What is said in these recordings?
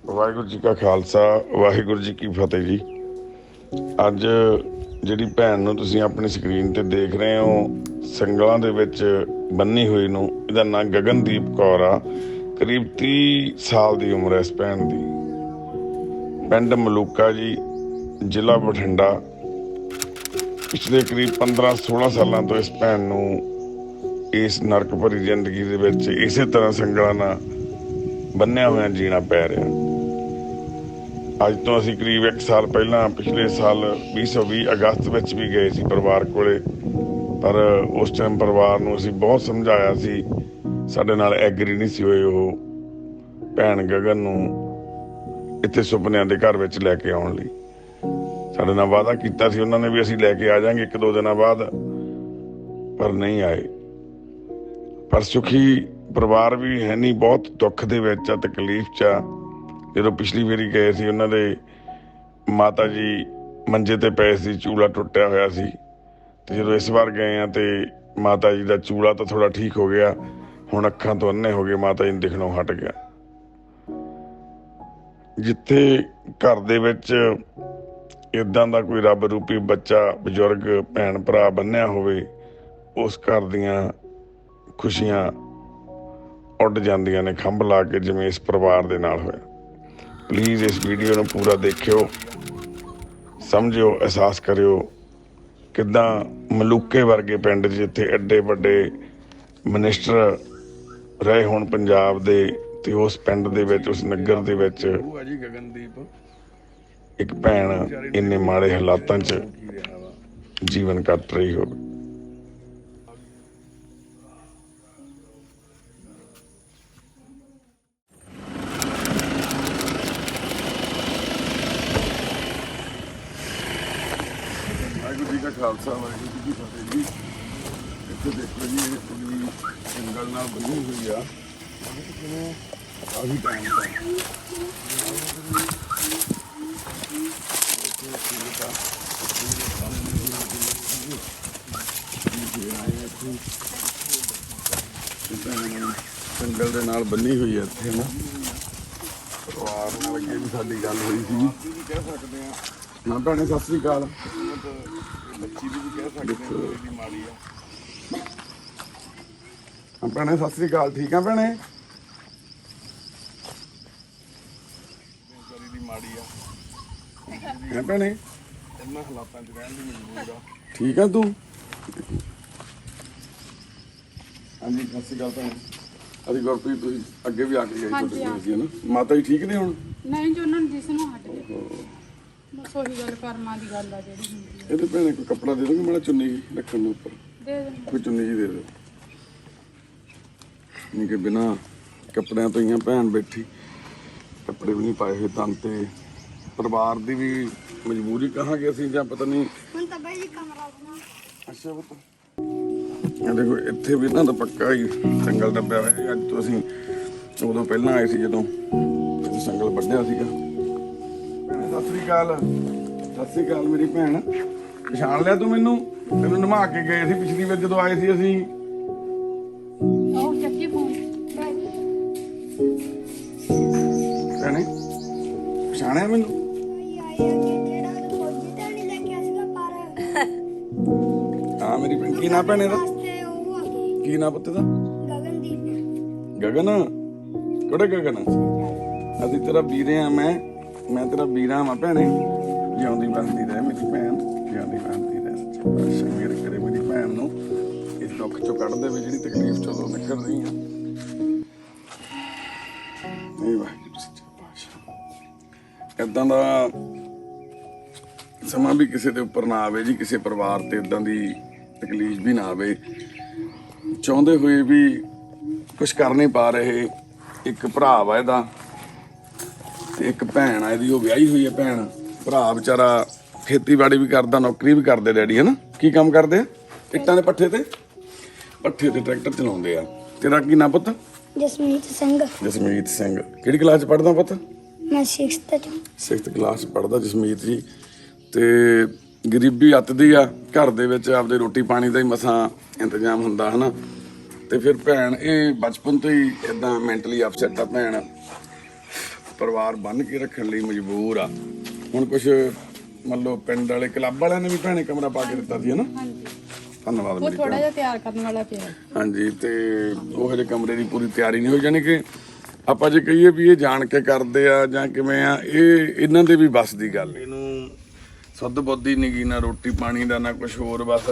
ਵਾਹਿਗੁਰੂ ਜੀ ਕਾ ਖਾਲਸਾ, ਵਾਹਿਗੁਰੂ ਜੀ ਕੀ ਫਤਿਹ ਜੀ। ਅੱਜ ਜਿਹੜੀ ਭੈਣ ਨੂੰ ਤੁਸੀਂ ਆਪਣੀ ਸਕਰੀਨ ਤੇ ਦੇਖ ਰਹੇ ਹੋ, ਸੰਗਲਾਂ ਦੇ ਵਿੱਚ ਬੰਨੀ ਹੋਈ ਨੂੰ, ਇਹਦਾ ਨਾਂ ਗਗਨਦੀਪ ਕੌਰ ਆ। ਕਰੀਬ 30 ਸਾਲ ਦੀ ਉਮਰ ਹੈ ਇਸ ਭੈਣ ਦੀ। ਪਿੰਡ ਮਲੂਕਾ ਜੀ, ਜ਼ਿਲ੍ਹਾ ਬਠਿੰਡਾ। ਪਿਛਲੇ ਕਰੀਬ 15-16 ਸਾਲਾਂ ਤੋਂ ਇਸ ਭੈਣ ਨੂੰ ਇਸ ਨਰਕ ਭਰੀ ਜ਼ਿੰਦਗੀ ਦੇ ਵਿੱਚ ਇਸੇ ਤਰ੍ਹਾਂ ਸੰਗਲਾਂ ਨਾਲ ਬੰਨਿਆ ਹੋਇਆ ਜੀਣਾ ਪੈ ਰਿਹਾ। ਅੱਜ ਤੋਂ ਅਸੀਂ ਕਰੀਬ 1 ਸਾਲ ਪਹਿਲਾਂ, ਪਿਛਲੇ ਸਾਲ 2020 ਅਗਸਤ ਵਿੱਚ ਵੀ ਗਏ ਸੀ ਪਰਿਵਾਰ ਕੋਲੇ, ਪਰ ਉਸ ਟਾਈਮ ਪਰਿਵਾਰ ਨੂੰ ਅਸੀਂ ਬਹੁਤ ਸਮਝਾਇਆ ਸੀ, ਸਾਡੇ ਨਾਲ ਐਗਰੀ ਨਹੀਂ ਸੀ ਹੋਏ। ਉਹ ਭੈਣ ਗਗਨ ਨੂੰ ਇੱਥੇ ਸੁਪਨਿਆਂ ਦੇ ਘਰ ਵਿੱਚ ਲੈ ਕੇ ਆਉਣ ਲਈ ਸਾਡੇ ਨਾਲ ਵਾਅਦਾ ਕੀਤਾ ਸੀ ਉਹਨਾਂ ਨੇ ਵੀ, ਅਸੀਂ ਲੈ ਕੇ ਆ ਜਾਾਂਗੇ 1-2 ਦਿਨਾਂ ਬਾਅਦ, ਪਰ ਨਹੀਂ ਆਏ। ਪਰ ਸੁਖੀ ਪਰਿਵਾਰ ਵੀ ਹੈ ਨਹੀਂ, ਬਹੁਤ ਦੁੱਖ ਦੇ ਵਿੱਚ ਆ, ਤਕਲੀਫ 'ਚ ਆ। ਜਦੋਂ ਪਿਛਲੀ ਵਾਰੀ ਗਏ ਸੀ, ਉਹਨਾਂ ਦੇ ਮਾਤਾ ਜੀ ਮੰਜੇ ਤੇ ਪਏ ਸੀ, ਚੂਲਾ ਟੁੱਟਿਆ ਹੋਇਆ ਸੀ। ਤੇ ਜਦੋਂ ਇਸ ਵਾਰ ਗਏ ਆ ਤੇ ਮਾਤਾ ਜੀ ਦਾ ਚੂਲਾ ਤਾਂ ਥੋੜਾ ਠੀਕ ਹੋ ਗਿਆ, ਹੁਣ ਅੱਖਾਂ ਤੋਂ ਅੰਨੇ ਹੋ ਗਏ, ਮਾਤਾ ਜੀ ਨੂੰ ਦਿਖਣੋਂ ਹਟ ਗਿਆ। ਜਿੱਥੇ ਘਰ ਦੇ ਵਿੱਚ ਇਦਾਂ ਦਾ ਕੋਈ ਰੱਬ ਰੂਪੀ ਬੱਚਾ, ਬਜ਼ੁਰਗ, ਭੈਣ ਭਰਾ ਬੰਨਿਆ ਹੋਵੇ, ਉਸ ਘਰ ਦੀਆਂ ਖੁਸ਼ੀਆਂ ਉੱਡ ਜਾਂਦੀਆਂ ਨੇ ਖੰਭ ਲਾ ਕੇ, ਜਿਵੇਂ ਇਸ ਪਰਿਵਾਰ ਦੇ ਨਾਲ ਹੋਇਆ। ਪਲੀਜ਼ ਇਸ ਵੀਡੀਓ ਨੂੰ ਪੂਰਾ ਦੇਖਿਓ, ਸਮਝਿਓ, ਅਹਿਸਾਸ ਕਰਿਓ ਕਿੱਦਾਂ ਮਲੂਕੇ ਵਰਗੇ ਪਿੰਡ 'ਚ, ਜਿੱਥੇ ਐਡੇ ਵੱਡੇ ਮਿਨਿਸਟਰ ਰਹੇ ਹੋਣ ਪੰਜਾਬ ਦੇ, ਤੇ ਉਸ ਪਿੰਡ ਦੇ ਵਿੱਚ, ਉਸ ਨਗਰ ਦੇ ਵਿੱਚ ਇੱਕ ਭੈਣ ਇੰਨੇ ਮਾੜੇ ਹਾਲਾਤਾਂ 'ਚ ਜੀਵਨ ਕੱਟ ਰਹੀ ਹੋਵੇ। ਵਾਹਿਗੁਰੂ ਜੀ ਕਾ ਖਾਲਸਾ, ਵਾਹਿਗੁਰੂ ਜੀ ਕੀ ਫਤਿਹ ਜੀ। ਇੱਥੇ ਦੇਖੋ ਜੀ, ਇਹ ਕੁੜੀ ਸੰਗਲ ਨਾਲ ਬੰਨੀ ਹੋਈ ਆ ਕਾਫੀ ਟਾਈਮ ਤੋਂ। ਸੰਗਲ ਦੇ ਨਾਲ ਬੰਨੀ ਹੋਈ ਹੈ ਇੱਥੇ ਨਾ। ਪਰਿਵਾਰ ਨਾਲ ਅੱਗੇ ਵੀ ਸਾਡੀ ਗੱਲ ਹੋਈ ਸੀ, ਕਹਿ ਸਕਦੇ ਆ ਨਾ ਭੈਣੇ, ਸਤਿ ਸ੍ਰੀ ਅਕਾਲ। ਬੱਚੀ ਦੀ ਵੀ ਕਹਿ ਸਕਦੇ ਆ, ਮਾੜੀ ਆ। ਭੈਣੇ ਸਤਿ ਸ੍ਰੀ ਅਕਾਲ, ਠੀਕ ਆ ਭੈਣੇ? ਦੀ ਮਾੜੀ ਆ ਭੈਣੇ, ਇਹਨਾਂ ਹਾਲਾਤਾਂ 'ਚ ਰਹਿਣ ਦੀ ਮਜਬੂਰ ਆ। ਠੀਕ ਆ ਤੂੰ? ਹਾਂਜੀ, ਸਤਿ ਸ੍ਰੀ ਅਕਾਲ ਭੈਣੇ। ਅਸੀਂ ਗੁਰਪ੍ਰੀਤ, ਤੁਸੀਂ ਅੱਗੇ ਵੀ ਆ ਕੇ ਗਏ ਸੀ ਨਾ। ਮਾਤਾ ਜੀ ਠੀਕ ਨੇ ਹੁਣ? ਨਹੀਂ ਜੀ, ਉਹਨਾਂ ਨੂੰ ਦਿਸਣੋਂ ਹਟ ਗਏ। ਬਸ ਉਹੀ ਗੱਲ, ਕਰਮਾਂ ਦੀ ਗੱਲ ਆ ਜਿਹੜੀ ਹੁੰਦੀ ਹੈ। ਇਹਦੇ ਭੈਣੇ ਕੋਈ ਕੱਪੜਾ ਦੇ ਦੋਗੇ ਮਾੜਾ, ਚੁੰਨੀ ਰੱਖਣ ਨੂੰ ਉੱਪਰ? ਦੇ ਦੇ, ਕੋਈ ਚੁੰਨੀ ਜੀ ਦੇ ਦਿਓ। ਨਹੀਂ ਕਿ ਬਿਨਾਂ ਕੱਪੜਿਆਂ ਤੋਂ ਹੀ ਭੈਣ ਬੈਠੀ, ਕੱਪੜੇ ਵੀ ਨਹੀਂ ਪਾਏ ਹੋਏ ਤਨ ਤੇ। ਪਰਿਵਾਰ ਦੀ ਵੀ ਮਜਬੂਰੀ ਕਹਾਂਗੇ ਅਸੀਂ, ਜਾਂ ਪਤਾ ਨਹੀਂ। ਹੁਣ ਤਾਂ ਬਾਈ ਜੀ ਕਮਰਾ ਬਣਾ। ਅੱਛਾ ਪੁੱਤ, ਇਹ ਦੇਖੋ ਇੱਥੇ ਵੀ ਇਹਨਾਂ ਦਾ ਪੱਕਾ ਹੀ ਸੰਗਲ ਦੱਬਿਆ ਹੋਇਆ। ਅੱਜ ਤੋਂ ਅਸੀਂ ਉਦੋਂ ਪਹਿਲਾਂ ਆਏ ਸੀ, ਜਦੋਂ ਸੰਗਲ ਵੱਢਿਆ ਸੀਗਾ। ਸਤਿ ਸ੍ਰੀ ਅਕਾਲ। ਸਤਿ ਸ੍ਰੀ ਅਕਾਲ ਮੇਰੀ ਭੈਣ, ਪਛਾਣ ਲਿਆ ਤੂੰ ਮੈਨੂੰ? ਤੈਨੂੰ ਨਵਾ ਕੇ ਗਏ ਸੀ ਪਿਛਲੀ ਵਾਰ ਜਦੋਂ ਆਏ ਸੀ ਅਸੀਂ। ਉਹ ਚੱਕੀ ਫੋਨ ਭੈਣੇ ਪਛਾਣਿਆ ਮੈਨੂੰ? ਹਾਂ ਮੇਰੀ ਭੈਣ, ਕੀ ਨਾਂ ਭੈਣੇ ਦਾ? ਕੀ ਨਾਂ ਪੁੱਤ ਦਾ? ਗਗਨ। ਕਿਹੜਾ ਗਗਨ? ਅਸੀਂ ਤੇਰਾ ਵੀਰੇ ਆ। ਮੈਂ ਤੇਰਾ ਵੀਰਾ ਵਾਂ ਭੈਣੇ। ਜਿਉਂਦੀ ਬਣਦੀ ਰਹਿ ਮੇਰੀ ਭੈਣ, ਜਿਉਂਦੀ ਬਣਦੀ ਰਹਿ। ਅੱਛਾ, ਮੇਰੇ ਕਰੇ ਮੇਰੀ ਭੈਣ ਨੂੰ ਇਸ ਦੁੱਖ ਚੋਂ ਕੱਢ ਦੇਵੇ, ਜਿਹੜੀ ਤਕਲੀਫ ਚੋਂ ਉਹ ਨਿਕਲ ਰਹੀ ਆ। ਨਹੀਂ ਵਾਹਿਗੁਰੂ ਸੱਚਾ ਪਾਤਸ਼ਾਹ, ਏਦਾਂ ਦਾ ਸਮਾਂ ਵੀ ਕਿਸੇ ਦੇ ਉੱਪਰ ਨਾ ਆਵੇ ਜੀ, ਕਿਸੇ ਪਰਿਵਾਰ ਤੇ ਏਦਾਂ ਦੀ ਤਕਲੀਫ ਵੀ ਨਾ ਆਵੇ। ਚਾਹੁੰਦੇ ਹੋਏ ਵੀ ਕੁਛ ਕਰ ਨਹੀਂ ਪਾ ਰਹੇ। ਇੱਕ ਭਰਾ ਵਾ ਇਹਦਾ ਤੇ ਇੱਕ ਭੈਣ ਆ ਇਹਦੀ, ਉਹ ਵਿਆਹੀ ਹੋਈ ਹੈ ਭੈਣ। ਭਰਾ ਵਿਚਾਰਾ ਖੇਤੀਬਾੜੀ ਵੀ ਕਰਦਾ, ਨੌਕਰੀ ਵੀ ਕਰਦੇ ਡੈਡੀ, ਹਨਾ? ਕੀ ਕੰਮ ਕਰਦੇ ਆ? ਇੱਟਾਂ ਦੇ ਪੱਠੇ ਤੇ ਟਰੈਕਟਰ ਚਲਾਉਂਦੇ ਆ। ਤੇਰਾ ਕੀ ਨਾਂ ਪੁੱਤ? ਜਸਮੀਤ ਸਿੰਘ। ਜਸਮੀਤ ਸਿੰਘ। ਕਿਹੜੀ ਕਲਾਸ 'ਚ ਪੜ੍ਹਦਾ ਪੁੱਤ? ਮੈਂ 6th ਕਲਾਸ 'ਚ ਪੜ੍ਹਦਾ ਜਸਮੀਤ ਜੀ। ਤੇ ਗਰੀਬੀ ਅੱਤਦੀ ਆ ਘਰ ਦੇ ਵਿੱਚ, ਆਪਦੇ ਰੋਟੀ ਪਾਣੀ ਦਾ ਹੀ ਮਸਾਂ ਇੰਤਜ਼ਾਮ ਹੁੰਦਾ, ਹਨਾ? ਤੇ ਫਿਰ ਭੈਣ ਇਹ ਬਚਪਨ ਤੋਂ ਹੀ ਇਦਾਂ ਮੈਂਟਲੀ ਅਪਸੈਟ ਆ ਭੈਣ। ਪਰਿਵਾਰ ਬੰਨ ਕੇ ਰੱਖਣ ਲਈ ਮਜਬੂਰ ਆ। ਹੁਣ ਕੁਝ ਮੰਨ ਲਓ ਪਿੰਡ ਵਾਲੇ ਕਲੱਬ ਵਾਲਿਆਂ ਨੇ ਵੀ ਭੈਣੇ ਕਮਰਾ ਪਾ ਕੇ ਦਿੱਤਾ ਸੀ ਹਨਾ। ਹਾਂਜੀ ਧੰਨਵਾਦ ਉਹ ਮੇਰੀ ਥੋੜਾ ਭੈਣ। ਜਿਹਾ ਤਿਆਰ ਕਰਨ ਵਾਲਾ ਪਿਆ। ਹਾਂਜੀ ਤੇ ਉਹ ਹਜੇ ਕਮਰੇ ਦੀ ਪੂਰੀ ਤਿਆਰੀ ਨਹੀਂ ਹੋਈ, ਜਾਣੀ ਕਿ ਆਪਾਂ ਜੇ ਕਹੀਏ ਵੀ ਇਹ ਜਾਣ ਕੇ ਕਰਦੇ ਆ ਜਾਂ ਕਿਵੇਂ ਆ, ਇਹ ਇਹਨਾਂ ਦੇ ਵੀ ਬਸ ਦੀ ਗੱਲ। ਇਹਨੂੰ ਸੁੱਧ ਬੁੱਧੀ ਨੀ ਗੀ, ਨਾ ਰੋਟੀ ਪਾਣੀ ਦਾ ਨਾ ਕੁਝ ਹੋਰ, ਬਸ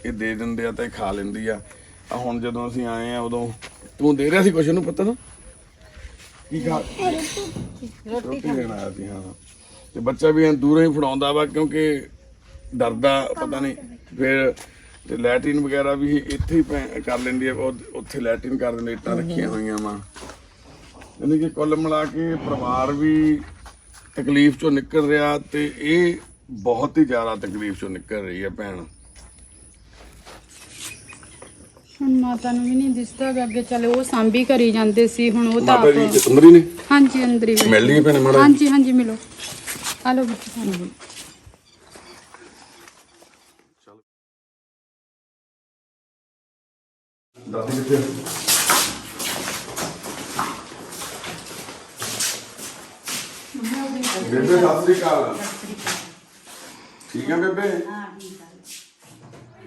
ਇਹ ਦੇ ਦਿੰਦੇ ਆ ਤੇ ਇਹ ਖਾ ਲੈਂਦੀ ਆ। ਹੁਣ ਜਦੋਂ ਅਸੀਂ ਆਏ ਆ ਉਦੋਂ ਤੂੰ ਦੇ ਰਿਹਾ ਸੀ ਕੁਛ, ਇਹਨੂੰ ਪਤਾ ਨਾ ਕੀ ਖਾ ਰੋਟੀ ਲੈਣ ਆਇਆ ਸੀ। ਹਾਂ ਤੇ ਬੱਚਾ ਵੀ ਦੂਰੋਂ ਹੀ ਫੜਾਉਂਦਾ ਵਾ ਕਿਉਂਕਿ ਡਰਦਾ ਪਤਾ ਨਹੀਂ। ਫਿਰ ਤੇ ਲੈਟਰਿਨ ਵਗੈਰਾ ਵੀ ਇੱਥੇ ਹੀ ਕਰ ਲੈਂਦੀ ਆ, ਉੱਥੇ ਲੈਟਰਿਨ ਕਰ ਦਿੰਦੇ, ਇੱਟਾਂ ਰੱਖੀਆਂ ਹੋਈਆਂ ਵਾ। ਯਾਨੀ ਕਿ ਕੁੱਲ ਮਿਲਾ ਕੇ ਪਰਿਵਾਰ ਵੀ ਤਕਲੀਫ ਚੋਂ ਨਿਕਲ ਰਿਹਾ ਤੇ ਇਹ ਬਹੁਤ ਹੀ ਜ਼ਿਆਦਾ ਤਕਲੀਫ ਚੋਂ ਨਿਕਲ ਰਹੀ ਹੈ ਭੈਣ। ਹੁਣ ਮਾਤਾ ਨੂੰ ਵੀ ਨਹੀਂ ਦਿਸਦਾ ਗਾ, ਅੱਗੇ ਚਲੇ ਉਹ ਸਾਂਭੀ ਕਰੀ ਜਾਂਦੇ ਸੀ, ਹੁਣ ਉਹ ਤਾਂ ਮਾਤਾ ਜੀ ਆਪ ਅੰਦਰ ਹੀ ਨੇ? ਹਾਂਜੀ ਅੰਦਰ ਹੀ ਬੈਠੇ। ਮਿਲ ਲਈ ਭੈਣੇ ਮਾੜਾ? ਹਾਂਜੀ ਹਾਂਜੀ ਮਿਲੋ। ਆ ਲਓ ਬੱਚੇ ਸਾਨੂੰ ਵੀ। ਦਾਦੀ ਕਿੱਥੇ? ਬੇਬੇ ਸਤਿ ਸ੍ਰੀ ਅਕਾਲ। ਠੀਕ ਹੈ ਬੇਬੇ?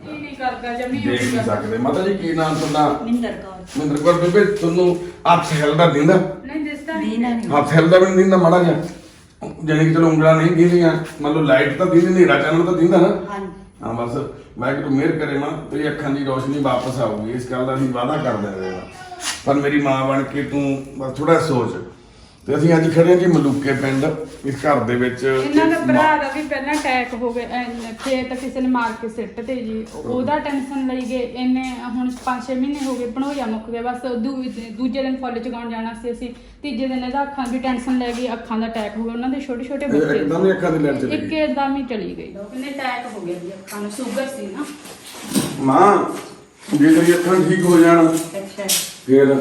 ਕੀ ਨਹੀਂ ਕਰਦਾ ਜਮੀ ਦੇਖ ਨਹੀਂ ਸਕਦੇ। ਮਾਤਾ ਜੀ ਕੀ ਨਾਮ ਤੁਹਾਡਾ? ਮਿੰਦਰ ਕੌਰ। ਮਹਿੰਦਰ ਕੌਰ। ਬੇਬੇ ਤੁਹਾਨੂੰ ਹੱਥ ਹਿਲਦਾ ਦਿੰਦਾ? ਨਹੀਂ ਦਿਸਦਾ ਨਹੀਂ ਹੱਥ ਹਿਲਦਾ ਵੀ ਨਹੀਂ ਦਿੰਦਾ ਮਾੜਾ ਜਿਹਾ? ਜਾਣੀ ਕਿ ਚਲੋ ਉਂਗਲਾਂ ਨਹੀਂ ਦਿੰਦੀਆਂ, ਮੰਨ ਲਓ ਲਾਈਟ ਤਾਂ ਦਿੰਦੀ, ਹਨੇਰਾ ਚਾਨਣ ਤਾਂ ਦਿੰਦਾ ਨਾ? ਹਾਂਜੀ ਹਾਂ ਬਸ ਵਾਹਿਗੁਰੂ ਮਿਹਰ ਕਰੇ ਮਾਂ, ਤੇਰੀ ਅੱਖਾਂ ਦੀ ਰੋਸ਼ਨੀ ਵਾਪਸ ਆਊਗੀ, ਇਸ ਗੱਲ ਦਾ ਅਸੀਂ ਵਾਅਦਾ ਕਰਦੇ ਹਾਂ। ਪਰ ਮੇਰੀ ਮਾਂ ਬਣ ਕੇ ਤੂੰ ਬਸ ਥੋੜਾ ਸੋਚ। ਤੇ ਅਸੀਂ ਅੱਜ ਖੜੇ ਹਾਂ ਜੀ ਮਲੂਕੇ ਪਿੰਡ, ਇਸ ਘਰ ਦੇ ਵਿੱਚ। ਇਹਨਾਂ ਦਾ ਭਰਾ ਦਾ ਵੀ ਪਹਿਲਾਂ ਅਟੈਕ ਹੋ ਗਿਆ, ਖੇਤ ਕਿਸੇ ਨੇ ਮਾਰ ਕੇ ਸਿੱਟ ਤੇ ਜੀ, ਉਹਦਾ ਟੈਨਸ਼ਨ ਲਈ ਗਏ। ਇਹਨੇ ਹੁਣ 5-6 ਮਹੀਨੇ ਹੋ ਗਏ, ਭਣੋਈਆ ਮੁੱਕ ਗਿਆ। ਬਸ ਦੂਜੇ ਦਿਨ ਫੁੱਲ ਚਗਾਉਣ ਜਾਣਾ ਸੀ ਅਸੀਂ, ਤੀਜੇ ਦਿਨ ਇਹਦਾ ਅੱਖਾਂ ਦੀ ਟੈਨਸ਼ਨ ਲੈ ਗਈ, ਅੱਖਾਂ ਦਾ ਅਟੈਕ ਹੋ ਗਿਆ। ਉਹਨਾਂ ਦੇ ਛੋਟੇ ਛੋਟੇ ਬੱਚੇ ਇੱਕਦਮ ਹੀ ਅੱਖਾਂ ਦੀ ਲੈਟ ਚਲੀ ਗਈ। ਇੱਕਦਮ ਹੀ ਚਲੀ ਗਈ। ਇਹਨੇ ਅਟੈਕ ਹੋ ਗਿਆ ਜੀ, ਅੱਖਾਂ ਨੂੰ ਸ਼ੂਗਰ ਸੀ ਨਾ। ਮਾਂ ਜੇ ਤੇਰੀ ਅੱਖਾਂ ਠੀਕ ਹੋ ਜਾਣ ਅੱਛਾ ਫਿਰ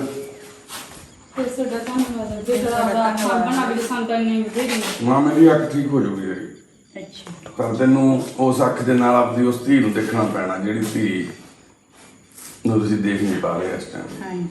ਤੇ ਸਾਡਾ ਧੰਨਵਾਦ ਜੇ ਦਾ ਅੱਖਾਂ ਬਣਾ ਕੇ ਸੰਤਾਂ ਨੇ ਬਥੇਰੀ। ਮਾਂ ਮੇਰੀ ਅੱਖ ਠੀਕ ਹੋ ਜਾਊਗੀ ਤੇਰੀ। ਅੱਛਾ ਪਰ ਤੈਨੂੰ ਉਸ ਅੱਖ ਦੇ ਨਾਲ ਆਪਦੀ ਉਸ ਧੀ ਨੂੰ ਦੇਖਣਾ ਪੈਣਾ, ਜਿਹੜੀ ਧੀ ਨੂੰ ਤੁਸੀਂ ਦੇਖ ਨਹੀਂ ਪਾ ਰਹੇ ਇਸ ਟਾਈਮ। ਹਾਂਜੀ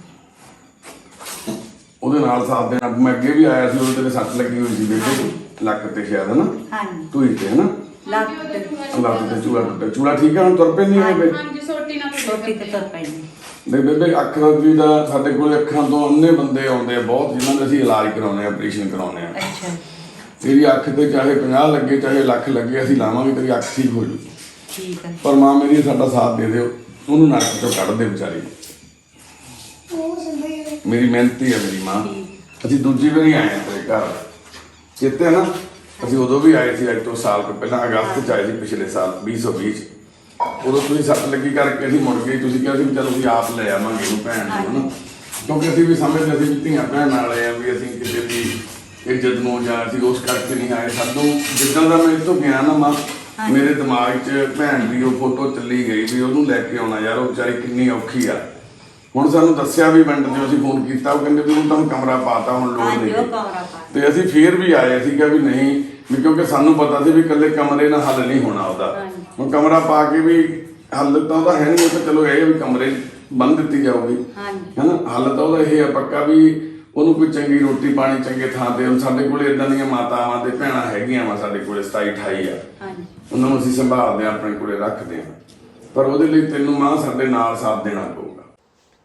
ਉਹਦੇ ਨਾਲ ਸਾਥ ਦੇਣਾ। ਮੈਂ ਅੱਗੇ ਵੀ ਆਇਆ ਸੀ, ਉਹਦੇ ਤੇਰੇ ਸੱਟ ਲੱਗੀ ਹੋਈ ਸੀ ਬੇਬੇ, ਲੱਕ ਤੇ ਸ਼ਾਇਦ ਹਨਾ, ਹਾਂਜੀ ਧੂਈ ਤੇ ਹਨਾ, ਲੱਤ ਲੱਕ ਤੇ ਚੂੜਾ ਟੁੱਟਿਆ। ਚੂੜਾ ਠੀਕ ਹੈ ਹੁਣ? ਤੁਰ ਪੈ ਨਹੀਂ ਬੇਬੇ? ਹਾਂਜੀ ਸੋਟੀ ਨਾਲ ਛੋਟੀ ਤੇ ਤੁਰ ਪੈਂਦੀ। ਬੇਬੇ ਅੱਖਾਂ ਦੀ ਦਾ ਸਾਡੇ ਕੋਲ ਅੱਖਾਂ ਤੋਂ ਅੰਨੇ ਬੰਦੇ ਆਉਂਦੇ ਆ ਬਹੁਤ, ਜਿਨ੍ਹਾਂ ਦੇ ਅਸੀਂ ਇਲਾਜ ਕਰਾਉਂਦੇ ਆ, ਆਪਰੇਸ਼ਨ ਕਰਾਉਂਦੇ ਆ। ਅੱਛਾ ਤੇਰੀ ਅੱਖ ਤੇ ਚਾਹੇ 50 ਲੱਗੇ ਚਾਹੇ ਲੱਖ ਲੱਗੇ, ਅਸੀਂ ਲਾਵਾਂਗੇ, ਤੇਰੀ ਅੱਖ ਠੀਕ ਹੋ ਜੂ। ਠੀਕ ਹੈ ਪਰ ਮਾਂ ਮੇਰੀ ਸਾਡਾ ਸਾਥ ਦੇ ਦਿਓ, ਉਹਨੂੰ ਨਰਕ ਚੋਂ ਕੱਢ ਦੇ ਵਿਚਾਰੀ ਨੂੰ। ਮੇਰੀ ਮਿਹਨਤੀ ਹੈ ਮੇਰੀ ਮਾਂ। ਅਸੀਂ ਦੂਜੀ ਵਾਰੀ ਆਏ ਹਾਂ ਤੇਰੇ ਘਰ, ਚੇਤੇ ਹੈ ਨਾ? ਅਸੀਂ ਉਦੋਂ ਵੀ ਆਏ ਸੀ, ਅੱਜ ਤੋਂ ਸਾਲ ਕੁ ਪਹਿਲਾਂ, ਅਗਸਤ ਚ ਆਏ ਸੀ ਪਿਛਲੇ ਸਾਲ 2020 ਚ। ਉਦੋਂ ਤੁਸੀਂ ਸੱਟ ਲੱਗੀ ਕਰਕੇ ਅਸੀਂ ਮੁੜ ਗਏ, ਤੁਸੀਂ ਕਿਹਾ ਸੀ ਵੀ ਚਲੋ ਅਸੀਂ ਆਪ ਲੈ ਆਵਾਂਗੇ ਇਹਨੂੰ ਭੈਣ ਨੂੰ ਹਨਾ, ਕਿਉਂਕਿ ਅਸੀਂ ਵੀ ਸਮਝਦੇ ਅਸੀਂ ਵੀ ਧੀਆਂ ਭੈਣ ਵਾਲੇ ਆ, ਵੀ ਅਸੀਂ ਕਿਸੇ ਦੀ ਇੱਜ਼ਤ ਨੂੰ ਜਾਂ ਅਸੀਂ ਉਸ ਕਰਕੇ ਨਹੀਂ ਆਏ। ਸਾਨੂੰ ਜਿੱਦਾਂ ਦਾ ਮੈਂ ਇੱਥੋਂ ਗਿਆ ਨਾ ਮਾਂ, ਮੇਰੇ ਦਿਮਾਗ 'ਚ ਭੈਣ ਦੀ ਉਹ ਫੋਟੋ ਚੱਲੀ ਗਈ ਵੀ ਉਹਨੂੰ ਲੈ ਕੇ ਆਉਣਾ ਯਾਰ, ਉਹ ਵਿਚਾਰੀ ਕਿੰਨੀ ਔਖੀ ਆ। ਹੁਣ ਸਾਨੂੰ ਦੱਸਿਆ ਵੀ ਪਿੰਡ 'ਚੋਂ, ਅਸੀਂ ਫੋਨ ਕੀਤਾ, ਉਹ ਕਹਿੰਦੇ ਵੀ ਹੁਣ ਤੁਹਾਨੂੰ ਕਮਰਾ ਪਾਤਾ, ਹੁਣ ਲੋੜ ਹਾਂਜੀ ਨਹੀਂ। ਉਹ ਕਮਰਾ ਪਾ ਤੇ ਅਸੀਂ ਫੇਰ ਵੀ ਆਏ, ਅਸੀਂ ਕਿਹਾ ਵੀ ਨਹੀਂ, ਵੀ ਕਿਉਂਕਿ ਸਾਨੂੰ ਪਤਾ ਸੀ ਵੀ ਇਕੱਲੇ ਕਮਰੇ ਨਾਲ ਹੱਲ ਨਹੀਂ ਹੋਣਾ ਉਹਦਾ। ਹੁਣ ਕਮਰਾ ਪਾ ਕੇ ਵੀ ਹੱਲ ਤਾਂ ਉਹਦਾ ਹੈ ਨਹੀਂ, ਉਹ ਤਾਂ ਚਲੋ ਇਹ ਵੀ ਕਮਰੇ ਬੰਨ ਦਿੱਤੀ ਜਾਊਗੀ ਹਾਂਜੀ ਹਨਾ। ਹੱਲ ਤਾਂ ਉਹਦਾ ਇਹ ਆ ਪੱਕਾ ਵੀ ਉਹਨੂੰ ਕੋਈ ਚੰਗੀ ਰੋਟੀ ਪਾਣੀ ਚੰਗੇ ਥਾਂ ਤੇ। ਹੁਣ ਸਾਡੇ ਕੋਲ ਇਦਾਂ ਦੀਆਂ ਮਾਤਾਵਾਂ ਤੇ ਭੈਣਾਂ ਹੈਗੀਆਂ ਵਾ, ਸਾਡੇ ਕੋਲ 27-28 ਆ, ਹਾਂਜੀ ਉਹਨਾਂ ਨੂੰ ਅਸੀਂ ਸੰਭਾਲਦੇ ਆ, ਆਪਣੇ ਕੋਲੇ ਰੱਖਦੇ ਆ। ਪਰ ਉਹਦੇ ਲਈ ਤੈਨੂੰ ਮਾਂ ਸਾਡੇ ਨਾਲ ਸਾਥ ਦੇਣਾ ਪਊਗਾ।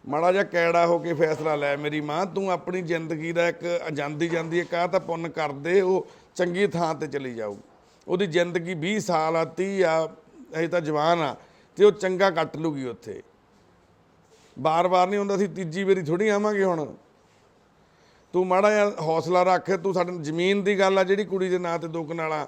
ਮਾੜਾ ਜਿਹਾ ਕੈੜਾ ਹੋ ਕੇ ਫੈਸਲਾ ਲੈ ਮੇਰੀ ਮਾਂ, ਤੂੰ ਆਪਣੀ ਜ਼ਿੰਦਗੀ ਦਾ ਇੱਕ ਜਾਂਦੀ ਜਾਂਦੀ ਇੱਕ ਆਹ ਤਾਂ ਪੁੰਨ ਕਰਦੇ, ਉਹ ਚੰਗੀ ਥਾਂ ਤੇ ਚਲੀ ਜਾਊ। ਉਹਦੀ ਜ਼ਿੰਦਗੀ 20 ਸਾਲ ਆ, 30 ਆ, ਅਜੇ ਤਾਂ ਜਵਾਨ ਆ, ਤੇ ਉਹ ਚੰਗਾ ਕੱਟ ਲੂਗੀ ਉੱਥੇ। ਬਾਰ-ਬਾਰ ਨਹੀਂ ਹੁੰਦਾ, ਅਸੀਂ ਤੀਜੀ ਵਾਰੀ ਥੋੜੀ ਆਵਾਂਗੇ ਹੁਣ। ਤੂੰ ਮਾੜਾ ਜਿਹਾ ਹੌਸਲਾ ਰੱਖ। ਤੂੰ ਸਾਡੇ ਜ਼ਮੀਨ ਦੀ ਗੱਲ ਆ ਜਿਹੜੀ ਕੁੜੀ ਦੇ ਨਾਂ ਤੇ 2 ਕਨਾਲਾਂ,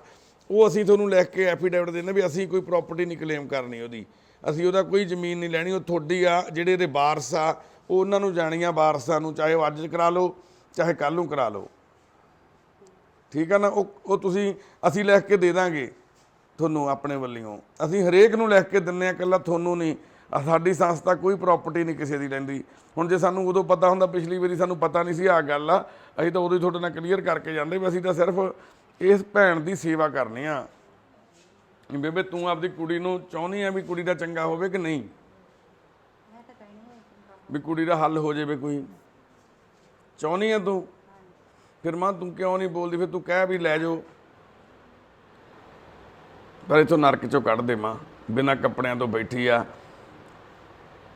ਉਹ ਅਸੀਂ ਤੁਹਾਨੂੰ ਲਿਖ ਕੇ ਐਫੀਡੇਵਿਟ ਦਿੰਦੇ ਵੀ ਅਸੀਂ ਕੋਈ ਪ੍ਰਾਪਰਟੀ ਨਹੀਂ ਕਲੇਮ ਕਰਨੀ ਉਹਦੀ, ਅਸੀਂ ਉਹਦਾ ਕੋਈ ਜ਼ਮੀਨ ਨਹੀਂ ਲੈਣੀ, ਉਹ ਤੁਹਾਡੀ ਆ। ਜਿਹੜੇ ਇਹਦੇ ਵਾਰਸ ਆ ਉਹ ਉਹਨਾਂ ਨੂੰ ਜਾਣੀਆਂ, ਵਾਰਸਾਂ ਨੂੰ, ਚਾਹੇ ਉਹ ਅੱਜ ਕਰਾ ਲਓ ਚਾਹੇ ਕੱਲ੍ਹ ਨੂੰ ਕਰਾ ਲਓ, ਠੀਕ ਆ ਨਾ? ਉਹ ਤੁਸੀਂ ਅਸੀਂ ਲਿਖ ਕੇ ਦੇ ਦਾਂਗੇ ਤੁਹਾਨੂੰ ਆਪਣੇ ਵੱਲੋਂ। ਅਸੀਂ ਹਰੇਕ ਨੂੰ ਲਿਖ ਕੇ ਦਿੰਦੇ ਹਾਂ, ਇਕੱਲਾ ਤੁਹਾਨੂੰ ਨਹੀਂ। ਸਾਡੀ ਸੰਸਥਾ ਕੋਈ ਪ੍ਰਾਪਰਟੀ ਨਹੀਂ ਕਿਸੇ ਦੀ ਲੈਂਦੀ। ਹੁਣ ਜੇ ਸਾਨੂੰ ਉਦੋਂ ਪਤਾ ਹੁੰਦਾ, ਪਿਛਲੀ ਵਾਰੀ ਸਾਨੂੰ ਪਤਾ ਨਹੀਂ ਸੀ ਆਹ ਗੱਲ ਆ, ਅਸੀਂ ਤਾਂ ਉਦੋਂ ਹੀ ਤੁਹਾਡੇ ਨਾਲ ਕਲੀਅਰ ਕਰਕੇ ਜਾਂਦੇ ਵੀ ਅਸੀਂ ਤਾਂ ਸਿਰਫ ਇਸ ਭੈਣ ਦੀ ਸੇਵਾ ਕਰਨੀ ਆ। ਬੇਬੇ ਤੂੰ ਆਪਦੀ ਕੁੜੀ ਨੂੰ ਚਾਹੁੰਦੀ ਆ ਵੀ ਕੁੜੀ ਦਾ ਚੰਗਾ ਹੋਵੇ ਕਿ ਨਹੀਂ? ਵੀ ਕੁੜੀ ਦਾ ਹੱਲ ਹੋ ਜਾਵੇ ਕੋਈ, ਚਾਹੁੰਦੀ ਆ ਤੂੰ? ਫਿਰ ਮਾਂ ਤੂੰ ਕਿਉਂ ਨਹੀਂ ਬੋਲਦੀ, ਫਿਰ ਤੂੰ ਕਹਿ ਵੀ ਲੈ ਜਾਓ, ਪਰ ਇੱਥੋਂ ਨਰਕ ਚੋਂ ਕੱਢ ਦੇ ਮਾਂ। ਬਿਨਾਂ ਕੱਪੜਿਆਂ ਤੋਂ ਬੈਠੀ ਆ,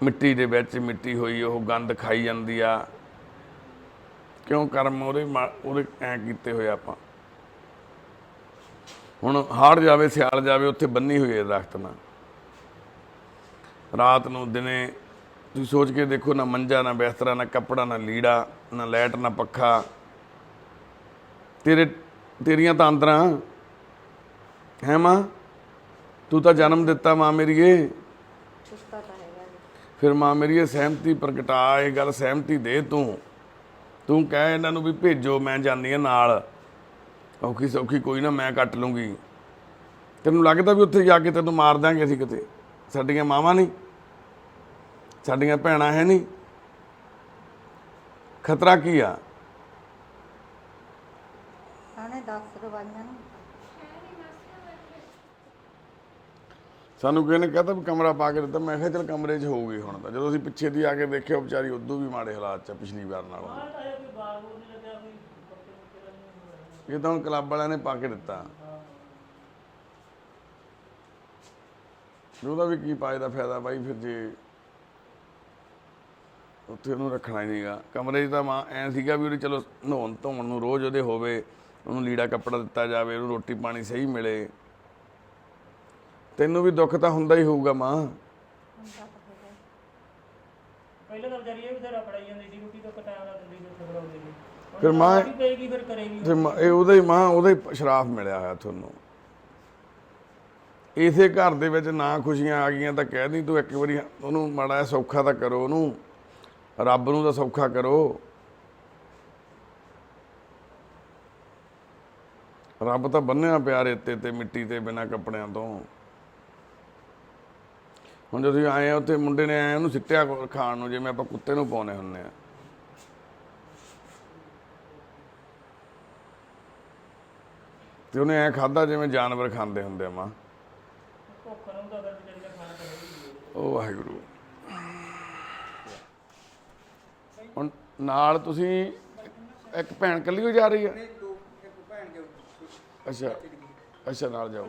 ਮਿੱਟੀ ਦੇ ਵਿੱਚ ਮਿੱਟੀ ਹੋਈ, ਉਹ ਗੰਦ ਖਾਈ ਜਾਂਦੀ ਆ। ਕਿਉਂ ਕਰਮ ਉਹਦੇ ਐਂ ਕੀਤੇ ਹੋਏ ਆਪਾਂ। ਹੁਣ ਹਾੜ ਜਾਵੇ ਸਿਆਲ ਜਾਵੇ, ਉੱਥੇ ਬੰਨੀ ਹੋਈ ਹੈ ਦਰਖਤ ਨਾਲ। ਰਾਤ ਨੂੰ ਦਿਨੇ ਤੁਸੀਂ ਸੋਚ ਕੇ ਦੇਖੋ, ਨਾ ਮੰਜਾ ਨਾ ਬਿਸਤਰਾ ਨਾ ਕੱਪੜਾ ਨਾ ਲੀੜਾ ਨਾ ਲਾਈਟ ਨਾ ਪੱਖਾ। ਤੇਰੀਆਂ ਤਾਂ ਅੰਦਰਾਂ ਹੈ ਮਾਂ, ਤੂੰ ਤਾਂ ਜਨਮ ਦਿੱਤਾ ਮਾਂ ਮੇਰੀਏ। ਫਿਰ ਮਾਂ ਮੇਰੀਏ ਸਹਿਮਤੀ ਪ੍ਰਗਟਾ, ਇਹ ਗੱਲ ਸਹਿਮਤੀ ਦੇ। ਤੂੰ ਕਹਿ ਇਹਨਾਂ ਨੂੰ ਵੀ ਭੇਜੋ, ਮੈਂ ਜਾਂਦੀ ਹਾਂ ਨਾਲ, ਔਖੀ ਸੌਖੀ ਕੋਈ ਨਾ ਮੈਂ ਕੱਟ ਲੂੰਗੀ। ਤੈਨੂੰ ਲੱਗਦਾ ਵੀ ਉੱਥੇ ਜਾ ਕੇ ਤੈਨੂੰ ਮਾਰ ਦਾਂਗੇ ਅਸੀਂ ਕਿਤੇ? ਸਾਡੀਆਂ ਮਾਵਾਂ ਨਹੀਂ, ਸਾਡੀਆਂ ਭੈਣਾਂ ਹੈ ਨਹੀਂ? ਖਤਰਾ ਕੀ ਆ? ਸਾਨੂੰ ਕਿਸੇ ਨੇ ਕਹਤਾ ਵੀ ਕਮਰਾ ਪਾ ਕੇ ਦਿੱਤਾ। ਮੈਂ ਕਿਹਾ ਚੱਲ ਕਮਰੇ 'ਚ ਹੋਊਗੀ ਹੁਣ ਤਾਂ। ਜਦੋਂ ਅਸੀਂ ਪਿੱਛੇ ਦੀ ਆ ਕੇ ਦੇਖਿਆ, ਵਿਚਾਰੀ ਉਦੋਂ ਵੀ ਮਾੜੇ ਹਾਲਾਤ 'ਚ ਪਿਛਲੀ ਵਾਰ ਨਾਲੋਂ। ਇਹ ਤਾਂ ਹੁਣ ਕਲੱਬ ਵਾਲਿਆਂ ਨੇ ਪਾ ਕੇ ਦਿੱਤਾ। ਉਹਦਾ ਵੀ ਕੀ ਪਾਏ ਦਾ ਫਾਇਦਾ ਬਾਈ, ਫਿਰ ਜੇ ਉੱਥੇ ਉਹਨੂੰ ਰੱਖਣਾ ਹੀ ਨਹੀਂਗਾ ਕਮਰੇ 'ਚ। ਤਾਂ ਮਾਂ ਐਂ ਸੀਗਾ ਵੀ ਉਹਦੇ ਚਲੋ ਨਹਾਉਣ ਧੋਣ ਨੂੰ ਰੋਜ਼ ਉਹਦੇ ਹੋਵੇ, ਉਹਨੂੰ ਲੀੜਾ ਕੱਪੜਾ ਦਿੱਤਾ ਜਾਵੇ, ਉਹਨੂੰ ਰੋਟੀ ਪਾਣੀ ਸਹੀ ਮਿਲੇ। ਤੈਨੂੰ ਵੀ ਦੁੱਖ ਤਾਂ ਹੁੰਦਾ ਹੀ ਹੋਊਗਾ ਮਾਂ। ਫਿਰ ਮਾਂ ਇਹ ਉਹਦਾ ਹੀ ਸ਼ਰਾਫ ਮਿਲਿਆ ਹੋਇਆ ਤੁਹਾਨੂੰ। ਇਸੇ ਘਰ ਦੇ ਵਿੱਚ ਨਾ ਖੁਸ਼ੀਆਂ ਆ ਗਈਆਂ ਤਾਂ ਕਹਿ ਦੀ ਤੂੰ ਇੱਕ ਵਾਰੀ ਉਹਨੂੰ ਮਾੜਾ ਜਿਹਾ ਸੌਖਾ ਤਾਂ ਕਰੋ, ਉਹਨੂੰ ਰੱਬ ਨੂੰ ਤਾਂ ਸੌਖਾ ਕਰੋ। ਰੱਬ ਤਾਂ ਬੰਨਿਆ ਪਿਆ ਰੇਤੇ ਤੇ ਮਿੱਟੀ ਤੇ ਬਿਨਾਂ ਕੱਪੜਿਆਂ ਤੋਂ। ਹੁਣ ਜਦੋਂ ਆਏ ਉੱਥੇ ਮੁੰਡੇ ਨੇ ਆਏ ਉਹਨੂੰ ਸਿੱਟਿਆ ਖਾਣ ਨੂੰ, ਜਿਵੇਂ ਆਪਾਂ ਕੁੱਤੇ ਨੂੰ ਪਾਉਂਦੇ ਹੁੰਦੇ ਆ। ਤੇ ਉਹਨੇ ਐਂ ਖਾਧਾ ਜਿਵੇਂ ਜਾਨਵਰ ਖਾਂਦੇ ਹੁੰਦੇ ਆ ਮਾਂ। ਉਹ ਵਾਹਿਗੁਰੂ। ਹੁਣ ਨਾਲ ਤੁਸੀਂ ਇੱਕ ਭੈਣ ਇਕੱਲੀ ਹੋ ਜਾ ਰਹੀ ਆ? ਅੱਛਾ ਨਾਲ ਜਾਓ।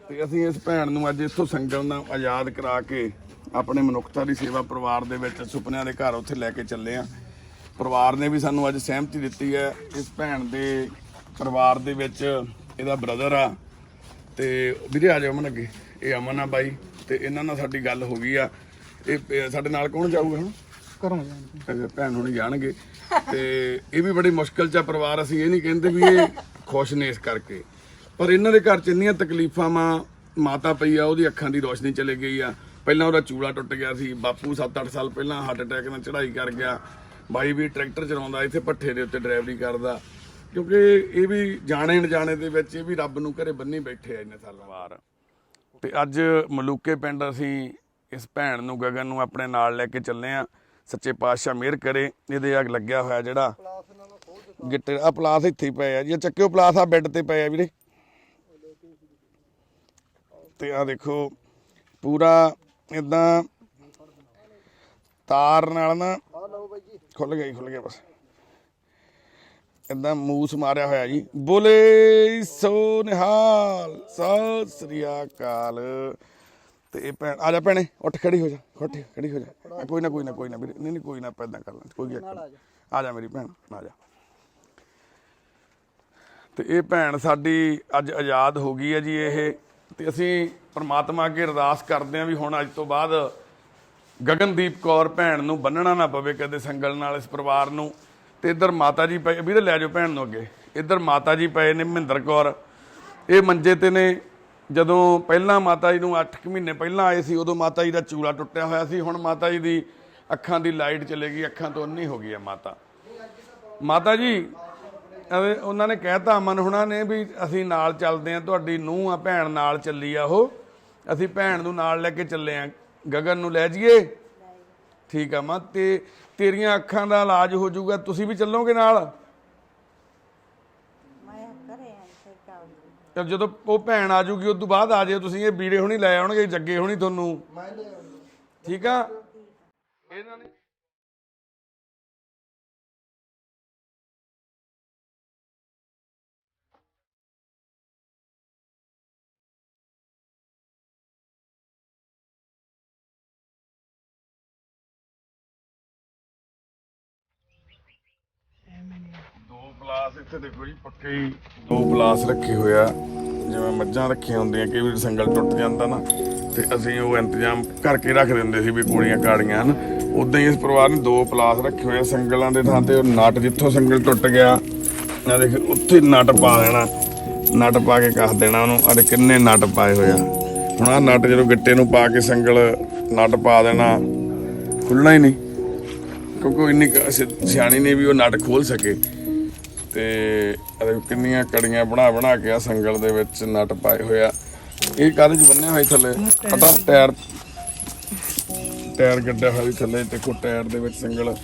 ਤੇ ਅਸੀਂ ਇਸ ਭੈਣ ਨੂੰ ਅੱਜ ਇੱਥੋਂ ਸੰਗਲ ਨਾਲ ਆਜ਼ਾਦ ਕਰਾ ਕੇ ਆਪਣੇ ਮਨੁੱਖਤਾ ਦੀ ਸੇਵਾ ਪਰਿਵਾਰ ਦੇ ਵਿੱਚ ਸੁਪਨਿਆਂ ਦੇ ਘਰ ਉੱਥੇ ਲੈ ਕੇ ਚੱਲੇ ਆ। ਪਰਿਵਾਰ ਨੇ ਵੀ ਸਾਨੂੰ ਅੱਜ ਸਹਿਮਤੀ ਦਿੱਤੀ ਹੈ। ਇਸ ਭੈਣ ਦੇ ਪਰਿਵਾਰ ਦੇ ਵਿੱਚ ਇਹਦਾ ਬ੍ਰਦਰ ਆ, ਤੇ ਵੀਰੇ ਆ ਜਾਓ ਅਮਨ ਅੱਗੇ। ਇਹ ਅਮਨ ਆ ਬਾਈ, ਤੇ ਇਹਨਾਂ ਨਾਲ ਸਾਡੀ ਗੱਲ ਹੋ ਗਈ ਆ। ਇਹ ਸਾਡੇ ਨਾਲ ਕੌਣ ਜਾਊਗਾ ਹੁਣ? ਘਰੋਂ ਭੈਣ ਹੁਣੀ ਜਾਣਗੇ। ਤੇ ਇਹ ਵੀ ਬੜੀ ਮੁਸ਼ਕਿਲ 'ਚ ਆ ਪਰਿਵਾਰ। ਅਸੀਂ ਇਹ ਨਹੀਂ ਕਹਿੰਦੇ ਵੀ ਇਹ ਖੁਸ਼ ਨੇ ਇਸ ਕਰਕੇ, ਪਰ ਇਹਨਾਂ ਦੇ ਘਰ 'ਚ ਇੰਨੀਆਂ ਤਕਲੀਫਾਂ। ਮਾਤਾ ਪਈ ਆ, ਉਹਦੀ ਅੱਖਾਂ ਦੀ ਰੋਸ਼ਨੀ ਚਲੇ ਗਈ ਆ। ਪਹਿਲਾਂ ਉਹਦਾ ਚੂਲਾ ਟੁੱਟ ਗਿਆ ਸੀ। ਬਾਪੂ 7-8 ਸਾਲ ਪਹਿਲਾਂ ਹਾਰਟ ਅਟੈਕ ਨਾਲ ਚੜ੍ਹਾਈ ਕਰ ਗਿਆ। ਬਾਈ ਵੀ ਟਰੈਕਟਰ ਚਲਾਉਂਦਾ, ਇੱਥੇ ਭੱਠੇ ਦੇ ਉੱਤੇ ਡਰਾਈਵਰੀ ਕਰਦਾ। ਕਿਉਂਕਿ ਇਹ ਵੀ ਜਾਣੇ ਅਣਜਾਣੇ ਦੇ ਵਿੱਚ ਇਹ ਵੀ ਰੱਬ ਨੂੰ ਘਰੇ ਬੰਨੀ ਬੈਠੇ ਆ ਇੰਨੇ ਸਾਲਾਂ ਬਾਅਦ। ਤੇ ਅੱਜ ਮਲੂਕੇ ਪਿੰਡ ਅਸੀਂ ਇਸ ਭੈਣ ਨੂੰ, ਗਗਨ ਨੂੰ ਆਪਣੇ ਨਾਲ ਲੈ ਕੇ ਚੱਲੇ ਆ। ਸੱਚੇ ਪਾਤਸ਼ਾਹ ਮਿਹਰ ਕਰੇ। ਇਹਦੇ ਅੱਗ ਲੱਗਿਆ ਹੋਇਆ ਜਿਹੜਾ ਗਿੱਟੇ ਆ ਪਲਾਸ ਇੱਥੇ ਹੀ ਪਏ ਆ ਜੀ। ਚੱਕਿਓ ਪਲਾਸ ਆ ਬੈੱਡ ਤੇ ਪਏ ਆ ਵੀਰੇ। ਤੇ ਆ ਦੇਖੋ ਪੂਰਾ ਇਦਾਂ ਤਾਰ ਨਾਲ ਨਾ ਖੁੱਲ ਗਿਆ ਬਸ। ਇਦਾਂ ਮੂਸ ਮਾਰਿਆ ਹੋਇਆ ਜੀ। ਬੋਲੇ ਸੋ ਨਿਹਾਲ, ਸਤਿ ਸ੍ਰੀ ਅਕਾਲ। ਤੇ ਇਹ ਭੈਣ ਆ ਜਾ ਭੈਣੇ, ਉੱਠ ਖੜੀ ਹੋ ਜਾ, ਖੜੀ ਹੋ ਜਾ। ਕੋਈ ਨਾ ਵੀਰੇ, ਨਹੀਂ ਕੋਈ ਨਾ, ਪੈਦਾ ਕਰ ਲੈ ਕੋਈ। ਆ ਜਾ ਮੇਰੀ ਭੈਣ, ਆ ਜਾ। ਤੇ ਇਹ ਭੈਣ ਸਾਡੀ ਅੱਜ ਆਜ਼ਾਦ ਹੋ ਗਈ ਹੈ ਜੀ ਇਹ। ਤੇ ਅਸੀਂ ਪਰਮਾਤਮਾ ਅੱਗੇ ਅਰਦਾਸ ਕਰਦੇ ਹਾਂ ਵੀ ਹੁਣ ਅੱਜ ਤੋਂ ਬਾਅਦ ਗਗਨਦੀਪ ਕੌਰ ਭੈਣ ਨੂੰ ਬੰਨਣਾ ਨਾ ਪਵੇ ਕਦੇ ਸੰਗਲ ਨਾਲ ਇਸ ਪਰਿਵਾਰ ਨੂੰ। ਤੇ ਇੱਧਰ ਮਾਤਾ ਜੀ ਪਏ ਵੀਰੇ, ਲੈ ਜਾਓ ਭੈਣ ਨੂੰ ਅੱਗੇ। ਇੱਧਰ ਮਾਤਾ ਜੀ ਪਏ ਨੇ ਮਹਿੰਦਰ ਕੌਰ, ਇਹ ਮੰਜੇ ਤੇ ਨੇ। ਜਦੋਂ ਪਹਿਲਾਂ ਮਾਤਾ ਜੀ ਨੂੰ 8 ਮਹੀਨੇ ਪਹਿਲਾਂ ਆਏ ਸੀ, ਉਦੋਂ ਮਾਤਾ ਜੀ ਦਾ ਚੂਲਾ ਟੁੱਟਿਆ ਹੋਇਆ ਸੀ। ਹੁਣ ਮਾਤਾ ਜੀ ਦੀ ਅੱਖਾਂ ਦੀ ਲਾਈਟ ਚਲੇ ਗਈ, ਅੱਖਾਂ ਤੋਂ ਅੰਨੀ ਹੋ ਗਈ ਹੈ ਮਾਤਾ ਜੀ। ਉਹਨਾਂ ਨੇ ਕਹਿਤਾ ਅਮਨ ਹੁਣਾਂ ਨੇ ਵੀ ਅਸੀਂ ਨਾਲ ਚੱਲਦੇ ਹਾਂ, ਤੁਹਾਡੀ ਨੂੰਹ ਆ ਭੈਣ ਨਾਲ ਚੱਲੀ ਆ ਉਹ, ਅਸੀਂ ਭੈਣ ਨੂੰ ਨਾਲ ਲੈ ਕੇ ਚੱਲੇ ਆ। ਗਗਨ ਨੂੰ ਲੈ ਜਾਈਏ? ਠੀਕ ਆ ਮਾਂ। ਤੇ ਤੇਰੀਆਂ ਅੱਖਾਂ ਦਾ ਇਲਾਜ ਹੋ ਜਾਊਗਾ, ਤੁਸੀਂ ਵੀ ਚੱਲੋਗੇ ਨਾਲ? ਜਦੋਂ ਉਹ ਭੈਣ ਆ ਜਾਊਗੀ ਉਸ ਤੋਂ ਬਾਅਦ ਆ ਜਾਇਓ ਤੁਸੀਂ। ਇਹ ਵੀਰੇ ਹੁਣੀ ਲੈ ਆਉਣਗੇ, ਜੱਗੇ ਹੁਣੀ ਤੁਹਾਨੂੰ। ਠੀਕ ਆ ਇਹਨਾਂ ਨੇ ਇੱਥੇ ਦੇਖੋ ਜੀ ਪੱਕੇ ਹੀ 2 ਪਲਾਸ ਰੱਖੇ ਹੋਇਆ, ਜਿਵੇਂ ਮੱਝਾਂ ਰੱਖੀਆਂ ਹੁੰਦੀਆਂ, ਕਈ ਵਾਰ ਸੰਗਲ ਟੁੱਟ ਜਾਂਦਾ ਨਾ, ਤੇ ਅਸੀਂ ਉਹ ਇੰਤਜ਼ਾਮ ਕਰਕੇ ਰੱਖ ਦਿੰਦੇ ਸੀ ਵੀ ਕੋੜੀਆਂ ਕਾੜੀਆਂ ਹਨ। ਉਦਾਂ ਹੀ ਇਸ ਪਰਿਵਾਰ ਨੇ 2 ਪਲਾਸ ਰੱਖੇ ਹੋਏ ਆ ਸੰਗਲਾਂ ਦੇ ਥਾਂ ਤੇ। ਉਹ ਨਟ ਜਿੱਥੋਂ ਸੰਗਲ ਟੁੱਟ ਗਿਆ ਆ ਦੇਖ ਉੱਥੇ ਨਟ ਪਾ ਦੇਣਾ, ਨਟ ਪਾ ਕੇ ਕੱਸ ਦੇਣਾ ਉਹਨੂੰ। ਅਰੇ ਕਿੰਨੇ ਨਟ ਪਾਏ ਹੋਏ ਆ। ਹੁਣ ਆਹ ਨਟ ਜਦੋਂ ਗਿੱਟੇ ਨੂੰ ਪਾ ਕੇ ਸੰਗਲ ਨਟ ਪਾ ਦੇਣਾ, ਖੁੱਲਣਾ ਹੀ ਨਹੀਂ, ਕਿਉਂਕਿ ਇੰਨੀ ਸਿਆਣੀ ਨਹੀਂ ਵੀ ਉਹ ਨਟ ਖੋਲ ਸਕੇ। ਤੇ ਕਿੰਨੀਆਂ ਕੜੀਆਂ ਬਣਾ ਬਣਾ ਕੇ ਆ ਸੰਗਲ ਦੇ ਵਿੱਚ ਨਟ ਪਾਏ ਹੋਏ ਆ। ਇਹ ਕਾਹਦੇ 'ਚ ਬੰਨਿਆ ਹੋਇਆ ਥੱਲੇ ਪਤਾ, ਟਾਇਰ ਗੱਡਿਆ ਹੋਇਆ ਵੀ ਥੱਲੇ। ਦੇਖੋ ਟਾਇਰ ਦੇ ਵਿੱਚ ਸੰਗਲ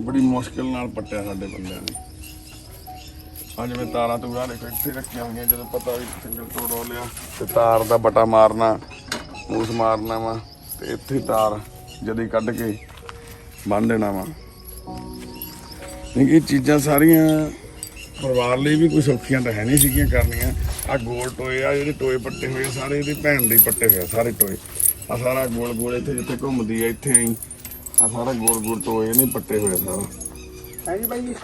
ਬੜੀ ਮੁਸ਼ਕਿਲ ਨਾਲ ਪੱਟਿਆ ਸਾਡੇ ਬੰਦਿਆਂ ਨੇ। ਆ ਜਿਵੇਂ ਤਾਰਾਂ ਤੂਰਾਂ ਦੇਖੋ ਇੱਥੇ ਰੱਖੀਆਂ ਹੋਈਆਂ, ਜਦੋਂ ਪਤਾ ਵੀ ਸੰਗਲ ਤੋੜ ਲਿਆ ਤੇ ਤਾਰ ਦਾ ਬਟਾ ਮਾਰਨਾ, ਮੂਸ ਮਾਰਨਾ ਵਾ, ਤੇ ਇੱਥੇ ਤਾਰ ਜਦੀ ਕੱਢ ਕੇ ਬੰਨ ਦੇਣਾ ਵਾ। ਇਹ ਚੀਜ਼ਾਂ ਸਾਰੀਆਂ ਪਰਿਵਾਰ ਲਈ ਵੀ ਕੋਈ ਸੌਖੀਆਂ ਤਾਂ ਹੈ ਨਹੀਂ ਸੀਗੀਆਂ ਕਰਨੀਆਂ। ਆ ਗੋਲ ਟੋਏ ਆ ਜਿਹੜੇ ਟੋਏ ਪੱਟੇ ਹੋਏ ਸਾਰੇ ਇਹਦੀ ਭੈਣ ਦੇ ਪੱਟੇ ਹੋਏ ਸਾਰੇ ਟੋਏ। ਆ ਸਾਰਾ ਗੋਲ ਗੋਲ ਇੱਥੇ ਜਿੱਥੇ ਘੁੰਮਦੀ ਆ ਇੱਥੇ ਆਈ ਆ ਸਾਰਾ ਗੋਲ ਗੋਲ ਟੋਏ ਇਹਨੇ ਪੱਟੇ ਹੋਏ ਸਾਰਾ। ਹੈ ਜੀ ਬਾਈ ਜੀ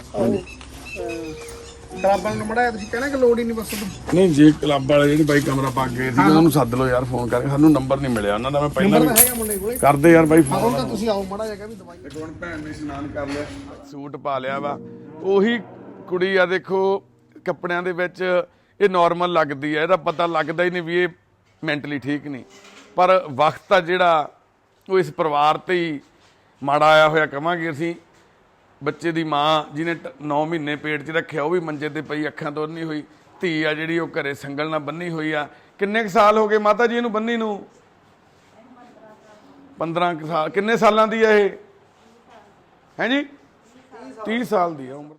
ਕਲੱਬਾਂ ਨੂੰ ਮੜਾਇਆ ਤੁਸੀਂ ਕਹਿਣਾ ਕਿ ਲੋੜ ਹੀ ਨਹੀਂ ਬਸ ਨਹੀਂ ਜੇ ਕਲੱਬ ਵਾਲੇ ਜਿਹੜੇ ਬਾਈ ਕਮਰਾ ਪਾ ਗਏ ਸੀ ਉਹਨਾਂ ਨੂੰ ਸੱਦ ਲਓ ਯਾਰ, ਫੋਨ ਕਰਕੇ। ਸਾਨੂੰ ਨੰਬਰ ਨਹੀਂ ਮਿਲਿਆ ਉਹਨਾਂ ਦਾ, ਮੈਂ ਪਹਿਲਾਂ ਵੀ ਹੈਗਾ ਮੁੰਡੇ ਕੋਲੇ। ਕਰਦੇ ਯਾਰ ਬਾਈ ਹੁਣ ਫੋਨ। ਤਾਂ ਤੁਸੀਂ ਆਓ ਮੜਾ ਜਾ ਵੀ ਦਵਾਈ ਹੁਣ ਭੈਣ ਨੇ ਇਸ਼ਨਾਨ ਕਰ ਲਿਆ, ਸੂਟ ਪਾ ਲਿਆ ਵਾ। ਉਹੀ ਕੁੜੀ ਆ ਦੇਖੋ ਕੱਪੜਿਆਂ ਦੇ ਵਿੱਚ, ਇਹ ਨਾਰਮਲ ਲੱਗਦੀ ਹੈ, ਇਹਦਾ ਪਤਾ ਲੱਗਦਾ ਹੀ ਨਹੀਂ ਵੀ ਇਹ ਮੈਂਟਲੀ ਠੀਕ ਨਹੀਂ। ਪਰ ਵਕਤ ਆ ਜਿਹੜਾ ਉਹ ਇਸ ਪਰਿਵਾਰ ਤੇ ਹੀ ਮਾੜਾ ਆਇਆ ਹੋਇਆ ਕਵਾਂਗੇ ਅਸੀਂ। ਬੱਚੇ ਦੀ ਮਾਂ ਜਿਹਨੇ 9 ਮਹੀਨੇ ਪੇਟ 'ਚ ਰੱਖਿਆ ਉਹ ਵੀ ਮੰਜੇ ਤੇ ਪਈ, ਅੱਖਾਂ ਤੋਂ ਨਹੀਂ ਹੋਈ। ਧੀ ਆ ਜਿਹੜੀ ਉਹ ਘਰੇ ਸੰਗਲ ਨਾਲ ਬੰਨੀ ਹੋਈ ਆ। ਕਿੰਨੇ ਕੁ ਸਾਲ ਹੋ ਗਏ ਮਾਤਾ ਜੀ ਇਹਨੂੰ ਬੰਨੀ ਨੂੰ? 15 ਕੁ ਸਾਲ। ਕਿੰਨੇ ਸਾਲਾਂ ਦੀ ਆ ਇਹ? ਹੈ ਜੀ 30 ਸਾਲ ਦੀ ਆ ਉਮਰ।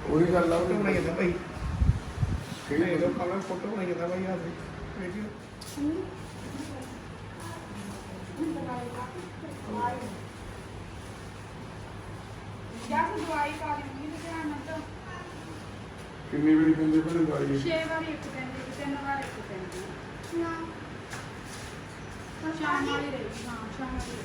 ਉਹੀ ਗੱਲ ਆ ਬਣਾਈ ਜਾਂਦਾ ਭਾਈ ਕਿਹੜੇ ਲੋਕ ਕਾਲਾਂ ਫੋਟੋ ਬਣਾਈ ਜਾਂਦਾ ਭਾਈ ਆ ਵੀਡੀਓ ਦਵਾਈ ਪਾ ਦਿੰਦੀ ਤੇ ਧਿਆਨ ਨਾਲ। ਕਿੰਨੀ ਵਾਰੀ ਕਹਿੰਦੇ ਪਹਿਲੇ ਦਵਾਈ? 6 ਵਾਰੀ ਇੱਕ ਪੈਂਦੀ, 3 ਵਾਰ ਇੱਕ ਪੈਂਦੀ। ਸ਼ਾਮ ਵਾਲੀ ਰਹੀ, ਹਾਂ ਸ਼ਾਮ ਵਾਲੀ।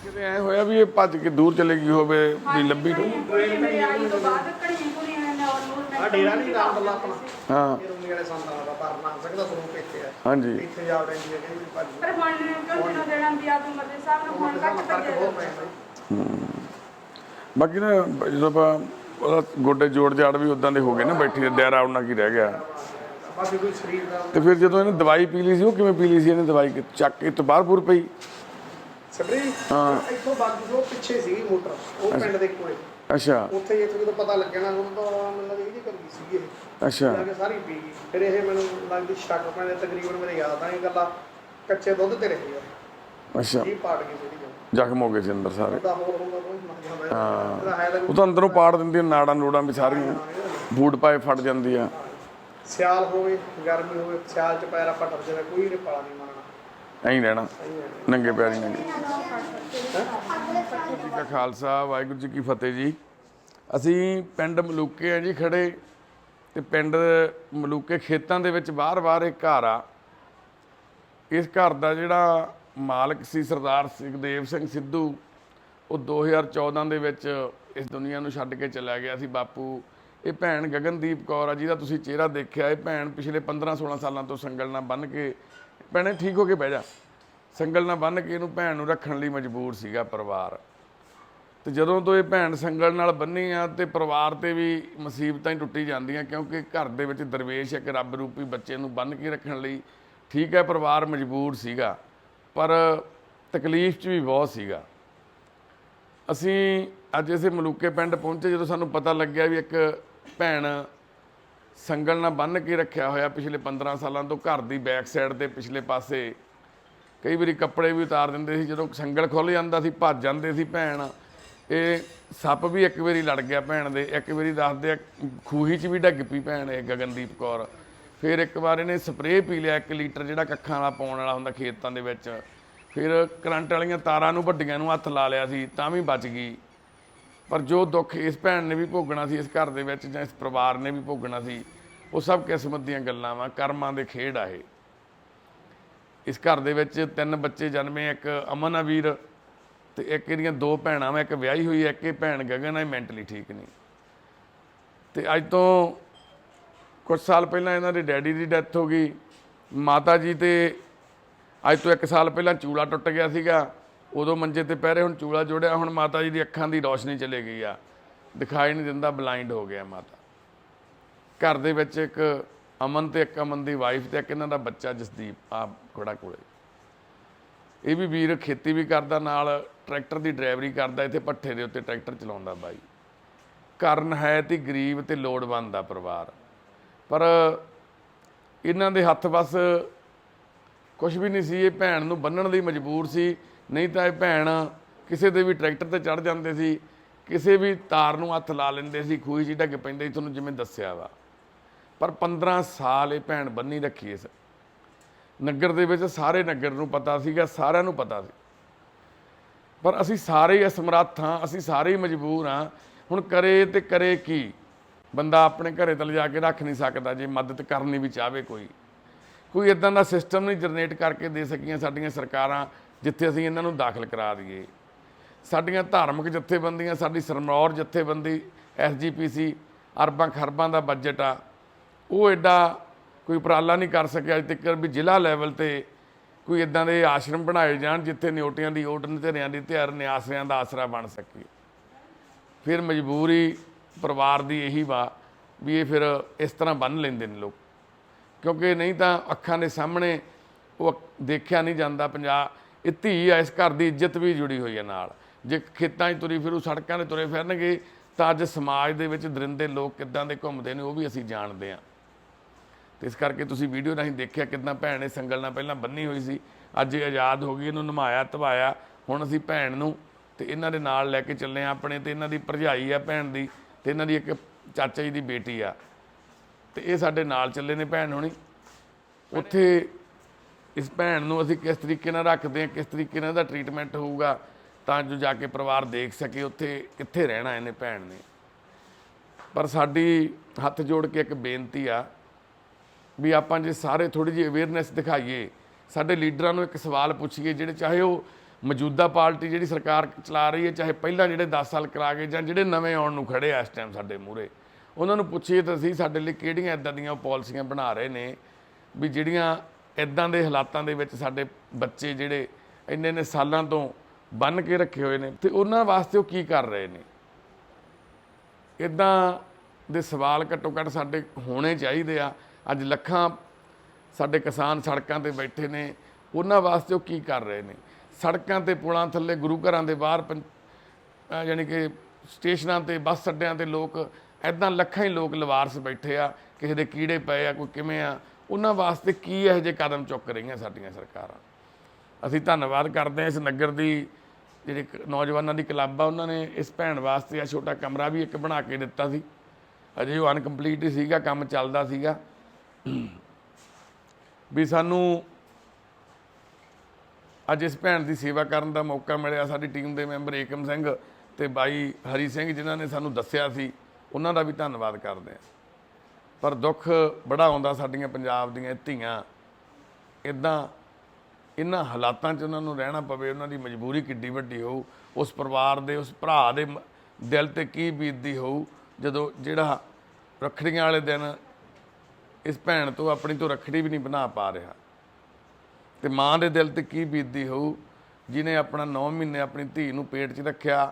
ਕਿਤੇ ਐ ਹੋਇਆ ਵੀ ਇਹ ਭੱਜ ਕੇ ਦੂਰ ਚਲੇ ਗਈ ਹੋਵੇ ਵੀ ਲੱਭੀ ਤੋਂ? ਮੇਰੇ ਆਈ ਤੋਂ ਬਾਅਦ ਘੜੀਆਂ ਘੁੜੀਆਂ ਨੇ ਔਰ ਆ ਡੇਰਾ ਨਹੀਂ ਰਾਮਦੱਲਾ ਆਪਣਾ ਹਾਂ ਇਹ ਰੂਮੀ ਵਾਲੇ ਸੰਤਾਂ ਦਾ ਪਰ ਨਾਮ ਸਕਦਾ ਸਰੂਪ ਇੱਥੇ ਆ। ਹਾਂਜੀ ਇੱਥੇ ਜਾ ਰਹਿੰਦੀ ਹੈ ਕਿ ਵੀ ਭੱਜ ਪਰ ਹੁਣ ਕਿਉਂ ਦਿਨੋਂ ਦੇਣਾ ਦੀ ਆਪ ਉਮਰ ਦੇ ਹਿਸਾਬ ਨਾਲ ਹੁਣ ਘੱਟ ਫਰਕ ਪਈ ਬਹੁਤ ਪੈਂਦਾ। ਬਾਕੀ ਨਾ ਜਦੋਂ ਆਪਾਂ ਉਹਦਾ ਗੋਡੇ ਜੋੜ ਜਾੜ ਵੀ ਉਦਾਂ ਦੇ ਹੋ ਗਏ ਨਾ, ਬੈਠੀ ਡੈਰਾ ਉਹਨਾਂ ਕੀ ਰਹਿ ਗਿਆ। ਬਾਕੀ ਕੋਈ ਸਰੀਰ ਦਾ ਤੇ ਫਿਰ ਜਦੋਂ ਇਹਨੇ ਦਵਾਈ ਪੀ ਲਈ ਸੀ, ਉਹ ਕਿਵੇਂ ਪੀ ਲਈ ਸੀ ਇਹਨੇ ਦਵਾਈ? ਚੱਕ ਕੇ ਤੋਂ ਬਾਹਰ ਪੂਰ ਪਈ? ਸਪਰੀ ਇੱਥੋਂ ਬਾਕੀ ਜੋ ਪਿੱਛੇ ਸੀ ਮੋਟਰ ਉਹ ਪਿੰਡ ਦੇ ਕੋਲੇ। ਅੱਛਾ ਉੱਥੇ ਇੱਥੇ ਜਦੋਂ ਪਤਾ ਲੱਗਿਆ ਨਾ ਉਹਨੂੰ ਤਾਂ ਮੈਨੂੰ ਲੱਗਦਾ ਇਹਦੀ ਕਰ ਗਈ ਸੀਗੀ ਇਹ। ਅੱਛਾ ਜਾ ਕੇ ਸਾਰੀ ਪੀ ਗਈ। ਫਿਰ ਇਹ ਮੈਨੂੰ ਲੱਗਦੀ ਸ਼ੱਕ ਪੈਂਦੇ ਤਕਰੀਬਨ ਮੇਰੇ ਯਾਦ ਆ ਇਹ ਗੱਲਾਂ ਕੱਚੇ ਦੁੱਧ ਤੇ ਰਹੀ ਆ। ਅੱਛਾ ਇਹ ਪਾੜ ਗਈ ਜਿਹੜੀ ਗੱਲ ਜ਼ਖਮ ਹੋ ਗਏ ਸੀ ਅੰਦਰ ਸਾਰੇ। ਉਹਦਾ ਹੋਰ ਹੁੰਦਾ ਕੋਈ ਮਰ ਜਾਂਦਾ ਇਹਦਾ ਹੈ ਤਾਂ ਉਹ ਤਾਂ ਅੰਦਰੋਂ ਪਾੜ ਦਿੰਦੀਆਂ ਨਾੜਾਂ ਨੂੜਾਂ ਵੀ ਸਾਰੀਆਂ, ਬੂਟ ਪਾਏ ਫਟ ਜਾਂਦੀ ਆ। ਸਿਆਲ ਹੋਵੇ ਗਰਮੀ ਹੋਵੇ, ਸਿਆਲ ਚ ਪੈਰ ਆਪਾਂ ਟੱਪ ਜਾਵੇ ਕੋਈ ਨੇ ਪਾਲਾ ਨਹੀਂ ਮਾਰਨਾ। ਐਂ ਰਹਿਣਾ ਨੰਗੇ ਪੈਰੀ ਨੰਗੇ। ਜੀ ਕਾ ਖਾਲਸਾ ਵਾਹਿਗੁਰੂ ਜੀ ਕੀ ਫਤਿਹ ਜੀ। ਅਸੀਂ ਪਿੰਡ ਮਲੂਕੇ ਆ ਜੀ ਖੜੇ, ਤੇ ਪਿੰਡ ਮਲੂਕੇ ਖੇਤਾਂ ਦੇ ਵਿੱਚ ਬਾਹਰ ਇੱਕ ਘਰ ਆ। ਇਸ ਘਰ ਦਾ ਜਿਹੜਾ ਮਾਲਕ ਸੀ ਸਰਦਾਰ ਸੁਖਦੇਵ ਸਿੰਘ ਸਿੱਧੂ, ਉਹ 2014 ਦੇ ਵਿੱਚ ਇਸ ਦੁਨੀਆ ਨੂੰ ਛੱਡ ਕੇ ਚਲਾ ਗਿਆ ਸੀ ਬਾਪੂ। ਇਹ ਭੈਣ ਗਗਨਦੀਪ ਕੌਰ ਆ ਜਿਹਦਾ ਤੁਸੀਂ ਚਿਹਰਾ ਦੇਖਿਆ। ਇਹ ਭੈਣ ਪਿਛਲੇ 15-16 ਸਾਲਾਂ ਤੋਂ ਸੰਗਲ ਨਾਲ ਬੰਨ੍ਹ ਕੇ, ਭੈਣੇ ਠੀਕ ਹੋ ਕੇ ਬਹਿ ਜਾ, ਸੰਗਲ ਨਾਲ ਬੰਨ੍ਹ ਕੇ ਇਹਨੂੰ ਭੈਣ ਨੂੰ ਰੱਖਣ ਲਈ ਮਜਬੂਰ ਸੀਗਾ ਪਰਿਵਾਰ। ਤੇ ਜਦੋਂ ਤੋਂ ਇਹ ਭੈਣ ਸੰਗਲ ਨਾਲ ਬੰਨੀ ਆ ਤੇ ਪਰਿਵਾਰ ਤੇ ਵੀ ਮੁਸੀਬਤਾਂ ਹੀ ਟੁੱਟੀ ਜਾਂਦੀਆਂ, ਕਿਉਂਕਿ ਘਰ ਦੇ ਵਿੱਚ ਦਰਵੇਸ਼ ਇੱਕ ਰੱਬ ਰੂਪੀ ਬੱਚੇ ਨੂੰ ਬੰਨ੍ਹ ਕੇ ਰੱਖਣ ਲਈ ਠੀਕ ਹੈ ਪਰਿਵਾਰ ਮਜਬੂਰ ਸੀਗਾ, ਪਰ ਤਕਲੀਫ 'ਚ ਵੀ ਬਹੁਤ ਸੀਗਾ। ਅਸੀਂ ਅੱਜ ਇਸੇ ਮਲੂਕੇ ਪਿੰਡ ਪਹੁੰਚੇ ਜਦੋਂ ਸਾਨੂੰ ਪਤਾ ਲੱਗਿਆ ਵੀ ਇੱਕ ਭੈਣ ਸੰਗਲ ਨਾਲ ਬੰਨ੍ਹ ਕੇ ਰੱਖਿਆ ਹੋਇਆ ਪਿਛਲੇ 15 ਸਾਲਾਂ ਤੋਂ। ਘਰ ਦੀ ਬੈਕ ਸਾਈਡ ਤੇ ਪਿਛਲੇ ਪਾਸੇ ਕਈ ਵਾਰੀ ਕੱਪੜੇ ਵੀ ਉਤਾਰ ਦਿੰਦੇ ਸੀ, ਜਦੋਂ ਸੰਗਲ ਖੁੱਲ੍ਹ ਜਾਂਦਾ ਸੀ ਭੱਜ ਜਾਂਦੇ ਸੀ ਭੈਣ। ਇਹ ਸੱਪ ਵੀ ਇੱਕ ਵਾਰੀ ਲੜ ਗਿਆ ਭੈਣ ਦੇ, ਇੱਕ ਵਾਰੀ ਦੱਸਦੇ ਆ ਖੂਹੀ 'ਚ ਵੀ ਡਿੱਗ ਪਈ ਭੈਣ ਇਹ ਗਗਨਦੀਪ ਕੌਰ। ਫਿਰ ਇੱਕ ਵਾਰ ਇਹਨੇ ਸਪਰੇਅ ਪੀ ਲਿਆ 1 ਲੀਟਰ ਜਿਹੜਾ ਕੱਖਾਂ ਵਾਲਾ ਪਾਉਣ ਵਾਲਾ ਹੁੰਦਾ ਖੇਤਾਂ ਦੇ ਵਿੱਚ। ਫਿਰ ਕਰੰਟ ਵਾਲੀਆਂ ਤਾਰਾਂ ਨੂੰ ਵੱਡੀਆਂ ਨੂੰ ਹੱਥ ਲਾ ਲਿਆ ਸੀ ਤਾਂ ਵੀ ਬਚ ਗਈ। ਪਰ ਜੋ ਦੁੱਖ ਇਸ ਭੈਣ ਨੇ ਵੀ ਭੋਗਣਾ ਸੀ, ਇਸ ਘਰ ਦੇ ਵਿੱਚ ਜਾਂ ਇਸ ਪਰਿਵਾਰ ਨੇ ਵੀ ਭੋਗਣਾ ਸੀ, ਉਹ ਸਭ ਕਿਸਮਤ ਦੀਆਂ ਗੱਲਾਂ ਵਾ, ਕਰਮਾਂ ਦੇ ਖੇਡ ਆ ਇਹ। ਇਸ ਘਰ ਦੇ ਵਿੱਚ 3 ਬੱਚੇ ਜਨਮੇ, ਇੱਕ ਅਮਨ ਆ ਵੀਰ ਤੇ ਇੱਕ ਇਹਦੀਆਂ 2 ਭੈਣਾਂ ਵਾ, ਇੱਕ ਵਿਆਹੀ ਹੋਈ ਹੈ, ਇੱਕ ਇਹ ਭੈਣ ਗਗਨ ਆ, ਮੈਂਟਲੀ ਠੀਕ ਨਹੀਂ। ਤੇ ਅੱਜ ਤੋਂ ਕੁਝ ਸਾਲ ਪਹਿਲਾਂ ਇਹਨਾਂ ਦੇ ਡੈਡੀ ਦੀ ਡੈਥ ਹੋ ਗਈ। ਮਾਤਾ ਜੀ ਤੇ ਅੱਜ ਤੋਂ 1 ਸਾਲ ਪਹਿਲਾਂ ਚੂਲਾ ਟੁੱਟ ਗਿਆ ਸੀਗਾ, ਉਦੋਂ ਮੰਜੇ ਤੇ ਪੈ ਰਹੇ, ਹੁਣ ਚੂਲਾ ਜੋੜਿਆ। ਹੁਣ ਮਾਤਾ ਜੀ ਦੀ ਅੱਖਾਂ ਦੀ ਰੌਸ਼ਨੀ ਚਲੇ ਗਈ ਆ, ਦਿਖਾਈ ਨਹੀਂ ਦਿੰਦਾ, ਬਲਾਈਂਡ ਹੋ ਗਿਆ ਮਾਤਾ। ਘਰ ਦੇ ਵਿੱਚ ਇੱਕ ਅਮਨ ਤੇ ਇੱਕ ਅਮਨ ਦੀ ਵਾਈਫ ਤੇ ਇੱਕ ਇਹਨਾਂ ਦਾ ਬੱਚਾ ਜਸਦੀਪ ਆ ਖੜਾ ਕੋਲੇ। ਇਹ ਵੀ ਵੀਰ ਖੇਤੀ ਵੀ ਕਰਦਾ, ਨਾਲ ਟਰੈਕਟਰ ਦੀ ਡਰਾਈਵਰੀ ਕਰਦਾ, ਇੱਥੇ ਪੱਠੇ ਦੇ ਉੱਤੇ ਟਰੈਕਟਰ ਚਲਾਉਂਦਾ ਬਾਈ। ਕਾਰਨ ਹੈ ਤੇ ਗਰੀਬ ਤੇ ਲੋੜਵੰਦ ਦਾ ਪਰਿਵਾਰ, ਪਰ ਇਹਨਾਂ ਦੇ ਹੱਥ ਬਸ ਕੁਝ ਵੀ ਨਹੀਂ ਸੀ। ਇਹ ਭੈਣ ਨੂੰ ਬੰਨਣ ਲਈ ਮਜਬੂਰ ਸੀ, ਨਹੀਂ ਤਾਂ ਇਹ ਭੈਣ ਕਿਸੇ ਦੇ ਵੀ ਟਰੈਕਟਰ ਤੇ ਚੜ੍ਹ ਜਾਂਦੇ ਸੀ, ਕਿਸੇ ਵੀ ਤਾਰ ਨੂੰ ਹੱਥ ਲਾ ਲੈਂਦੇ ਸੀ, ਖੂਹੀ 'ਚ ਢੱਕ ਪੈਂਦੇ ਸੀ, ਤੁਹਾਨੂੰ ਜਿਵੇਂ ਦੱਸਿਆ ਵਾ। ਪਰ 15 ਸਾਲ ਇਹ ਭੈਣ ਬੰਨੀ ਰੱਖੀ ਇਸ ਨਗਰ ਦੇ ਵਿੱਚ, ਸਾਰੇ ਨਗਰ ਨੂੰ ਪਤਾ ਸੀਗਾ, ਸਾਰਿਆਂ ਨੂੰ ਪਤਾ ਸੀ। ਪਰ ਅਸੀਂ ਸਾਰੇ ਹੀ ਅਸਮਰੱਥ ਹਾਂ, ਅਸੀਂ ਸਾਰੇ ਹੀ ਮਜਬੂਰ ਹਾਂ। ਹੁਣ ਕਰੇ ਤੇ ਕਰੇ ਕੀ? ਬੰਦਾ ਆਪਣੇ ਘਰੇ ਤਲ ਜਾ ਕੇ ਰੱਖ ਨਹੀਂ ਸਕਦਾ ਜੇ ਮਦਦ ਕਰਨੀ ਵੀ ਚਾਹਵੇ। ਕੋਈ ਇਦਾਂ ਦਾ ਸਿਸਟਮ ਨਹੀਂ ਜਨਰੇਟ ਕਰਕੇ ਦੇ ਸਕੀਆਂ ਸਾਡੀਆਂ ਸਰਕਾਰਾਂ ਜਿੱਥੇ ਅਸੀਂ ਇਹਨਾਂ ਨੂੰ ਦਾਖਲ ਕਰਾ ਦਈਏ। ਸਾਡੀਆਂ ਧਾਰਮਿਕ ਜਥੇਬੰਦੀਆਂ, ਸਾਡੀ ਸਰਮੌਰ ਜਥੇਬੰਦੀ SGPC ਅਰਬਾਂ ਖਰਬਾਂ ਦਾ ਬਜਟ ਆ, ਉਹ ਐਡਾ ਕੋਈ ਉਪਰਾਲਾ ਨਹੀਂ ਕਰ ਸਕਿਆ ਅਜੇ ਤੱਕ ਵੀ ਜ਼ਿਲ੍ਹਾ ਲੈਵਲ ਤੇ ਕੋਈ ਇਦਾਂ ਦੇ ਆਸ਼ਰਮ ਬਣਾਏ ਜਾਣ ਜਿੱਥੇ ਨਿਓਟਿਆਂ ਦੀ ਓਟ, ਨਿਧਰਿਆਂ ਦੀ ਧਿਰ, ਨਿਆਸਰਿਆਂ ਦਾ ਆਸਰਾ ਬਣ ਸਕੇ। ਫਿਰ ਮਜਬੂਰੀ ਪਰਿਵਾਰ ਦੀ ਇਹੀ ਵਾ ਵੀ ਇਹ ਫਿਰ ਇਸ ਤਰ੍ਹਾਂ ਬੰਨ੍ਹ ਲੈਂਦੇ ਨੇ ਲੋਕ, ਕਿਉਂਕਿ ਨਹੀਂ ਤਾਂ ਅੱਖਾਂ ਦੇ ਸਾਹਮਣੇ ਉਹ ਦੇਖਿਆ ਨਹੀਂ ਜਾਂਦਾ। ਇਹ ਧੀ ਆ, ਇਸ ਘਰ ਦੀ ਇੱਜ਼ਤ ਵੀ ਜੁੜੀ ਹੋਈ ਹੈ ਨਾਲ। ਜੇ ਖੇਤਾਂ 'ਚ ਤੁਰੀ ਫਿਰੂ, ਸੜਕਾਂ 'ਤੇ ਤੁਰੇ ਫਿਰਨਗੇ ਤਾਂ ਅੱਜ ਸਮਾਜ ਦੇ ਵਿੱਚ ਦਰਿੰਦੇ ਲੋਕ ਕਿੱਦਾਂ ਦੇ ਘੁੰਮਦੇ ਨੇ ਉਹ ਵੀ ਅਸੀਂ ਜਾਣਦੇ ਹਾਂ। ਤੇ ਇਸ ਕਰਕੇ ਤੁਸੀਂ ਵੀਡੀਓ ਰਾਹੀਂ ਦੇਖਿਆ ਕਿੱਦਾਂ ਭੈਣ ਨੇ ਸੰਗਲ ਨਾਲ ਪਹਿਲਾਂ ਬੰਨੀ ਹੋਈ ਸੀ, ਅੱਜ ਇਹ ਆਜ਼ਾਦ ਹੋ ਗਈ, ਇਹਨੂੰ ਨਮਾਇਆ ਧਵਾਇਆ। ਹੁਣ ਅਸੀਂ ਭੈਣ ਨੂੰ ਤੇ ਇਹਨਾਂ ਦੇ ਨਾਲ ਲੈ ਕੇ ਚੱਲੇ ਆ ਆਪਣੇ, ਤੇ ਇਹਨਾਂ ਦੀ ਭਰਜਾਈ ਆ ਭੈਣ ਦੀ, ਤੇ ਇਹਨਾਂ ਦੀ ਇੱਕ ਚਾਚਾ ਜੀ ਦੀ ਬੇਟੀ ਆ, ਤੇ ਇਹ ਸਾਡੇ ਨਾਲ ਚੱਲੇ ਨੇ ਭੈਣ ਹੋਣੀ। ਉੱਥੇ ਇਸ ਭੈਣ ਨੂੰ ਅਸੀਂ ਕਿਸ ਤਰੀਕੇ ਨਾਲ ਰੱਖਦੇ ਹਾਂ, ਕਿਸ ਤਰੀਕੇ ਨਾਲ ਇਹਦਾ ਟਰੀਟਮੈਂਟ ਹੋਊਗਾ ਤਾਂ ਜੋ ਜਾ ਕੇ ਪਰਿਵਾਰ ਦੇਖ ਸਕੇ ਉੱਥੇ ਕਿੱਥੇ ਰਹਿਣਾ ਇਹਨੇ ਭੈਣ ਨੇ। ਪਰ ਸਾਡੀ ਹੱਥ ਜੋੜ ਕੇ ਇੱਕ ਬੇਨਤੀ ਆ ਵੀ ਆਪਾਂ ਜੇ ਸਾਰੇ ਥੋੜ੍ਹੀ ਜਿਹੀ ਅਵੇਅਰਨੈਸ ਦਿਖਾਈਏ, ਸਾਡੇ ਲੀਡਰਾਂ ਨੂੰ ਇੱਕ ਸਵਾਲ ਪੁੱਛੀਏ, ਜਿਹੜੇ ਚਾਹੇ ਉਹ ਮੌਜੂਦਾ ਪਾਰਟੀ ਜਿਹੜੀ ਸਰਕਾਰ ਚਲਾ ਰਹੀ ਹੈ, ਚਾਹੇ ਪਹਿਲਾਂ ਜਿਹੜੇ 10 ਸਾਲ ਕਰਾ ਗਏ ਜਾਂ ਜਿਹੜੇ ਨਵੇਂ ਆਉਣ ਨੂੰ ਖੜੇ ਆ ਇਸ ਟਾਈਮ ਸਾਡੇ ਮੂਹਰੇ, ਉਹਨਾਂ ਨੂੰ ਪੁੱਛੀਏ ਤਾਂ ਅਸੀਂ ਸਾਡੇ ਲਈ ਕਿਹੜੀਆਂ ਇੱਦਾਂ ਦੀਆਂ ਪਾਲਿਸੀਆਂ ਬਣਾ ਰਹੇ ਨੇ ਵੀ ਜਿਹੜੀਆਂ ਇੱਦਾਂ ਦੇ ਹਾਲਾਤਾਂ ਦੇ ਵਿੱਚ ਸਾਡੇ ਬੱਚੇ ਜਿਹੜੇ ਇੰਨੇ ਸਾਲਾਂ ਤੋਂ ਬੰਨ੍ਹ ਕੇ ਰੱਖੇ ਹੋਏ ਨੇ, ਤੇ ਉਹਨਾਂ ਵਾਸਤੇ ਉਹ ਕੀ ਕਰ ਰਹੇ ਨੇ। ਇੱਦਾਂ ਦੇ ਸਵਾਲ ਘੱਟੋ ਘੱਟ ਸਾਡੇ ਹੋਣੇ ਚਾਹੀਦੇ ਆ। ਅੱਜ ਲੱਖਾਂ ਸਾਡੇ ਕਿਸਾਨ ਸੜਕਾਂ 'ਤੇ ਬੈਠੇ ਨੇ, ਉਹਨਾਂ ਵਾਸਤੇ ਉਹ ਕੀ ਕਰ ਰਹੇ ਨੇ। ਸੜਕਾਂ 'ਤੇ, ਪੁਲਾਂ ਥੱਲੇ, ਗੁਰੂ ਘਰਾਂ ਦੇ ਬਾਹਰ, ਯਾਨੀ ਕਿ ਸਟੇਸ਼ਨਾਂ 'ਤੇ, ਬੱਸ ਅੱਡਿਆਂ 'ਤੇ ਲੋਕ ਇੱਦਾਂ ਲੱਖਾਂ ਹੀ ਲੋਕ ਲਵਾਰਸ ਬੈਠੇ ਆ, ਕਿਸੇ ਦੇ ਕੀੜੇ ਪਏ ਆ, ਕੋਈ ਕਿਵੇਂ ਆ। ਉਹਨਾਂ ਵਾਸਤੇ ਕੀ ਇਹੋ ਜਿਹੇ ਕਦਮ ਚੁੱਕ ਰਹੀਆਂ ਸਾਡੀਆਂ ਸਰਕਾਰਾਂ। ਅਸੀਂ ਧੰਨਵਾਦ ਕਰਦੇ ਹਾਂ ਇਸ ਨਗਰ ਦੀ ਜਿਹੜੇ ਨੌਜਵਾਨਾਂ ਦੀ ਕਲੱਬ ਆ, ਉਹਨਾਂ ਨੇ ਇਸ ਭੈਣ ਵਾਸਤੇ ਆ ਛੋਟਾ ਕਮਰਾ ਵੀ ਇੱਕ ਬਣਾ ਕੇ ਦਿੱਤਾ ਸੀ। ਅਜੇ ਉਹ ਅਨਕੰਪਲੀਟ ਹੀ ਸੀਗਾ, ਕੰਮ ਚੱਲਦਾ ਸੀਗਾ। ਵੀ ਸਾਨੂੰ ਅੱਜ ਇਸ ਭੈਣ ਦੀ ਸੇਵਾ ਕਰਨ ਦਾ ਮੌਕਾ ਮਿਲਿਆ। ਸਾਡੀ ਟੀਮ ਦੇ ਮੈਂਬਰ ਏਕਮ ਸਿੰਘ ਤੇ ਬਾਈ ਹਰੀ ਸਿੰਘ ਜਿਨ੍ਹਾਂ ਨੇ ਸਾਨੂੰ ਦੱਸਿਆ ਸੀ, ਉਹਨਾਂ ਦਾ ਵੀ ਧੰਨਵਾਦ ਕਰਦੇ ਹਾਂ। ਪਰ ਦੁੱਖ ਬੜਾ ਆਉਂਦਾ ਸਾਡੀਆਂ ਪੰਜਾਬ ਦੀਆਂ ਧੀਆਂ ਇੱਦਾਂ ਇਹਨਾਂ ਹਾਲਾਤਾਂ 'ਚ ਉਹਨਾਂ ਨੂੰ ਰਹਿਣਾ ਪਵੇ। ਉਹਨਾਂ ਦੀ ਮਜਬੂਰੀ ਕਿੱਡੀ ਵੱਡੀ ਹੋਊ, ਉਸ ਪਰਿਵਾਰ ਦੇ, ਉਸ ਭਰਾ ਦੇ ਦਿਲ 'ਤੇ ਕੀ ਬੀਤਦੀ ਹੋਊ ਜਦੋਂ ਜਿਹੜਾ ਰੱਖੜੀਆਂ ਵਾਲੇ ਦਿਨ ਇਸ ਭੈਣ ਤੋਂ ਆਪਣੀ ਤੋਂ ਰੱਖੜੀ ਵੀ ਨਹੀਂ ਬਣਾ ਪਾ ਰਿਹਾ, ਤੇ ਮਾਂ ਦੇ ਦਿਲ 'ਤੇ ਕੀ ਬੀਤਦੀ ਹੋਊ ਜਿਹਨੇ ਆਪਣਾ 9 ਮਹੀਨੇ ਆਪਣੀ ਧੀ ਨੂੰ ਪੇਟ 'ਚ ਰੱਖਿਆ,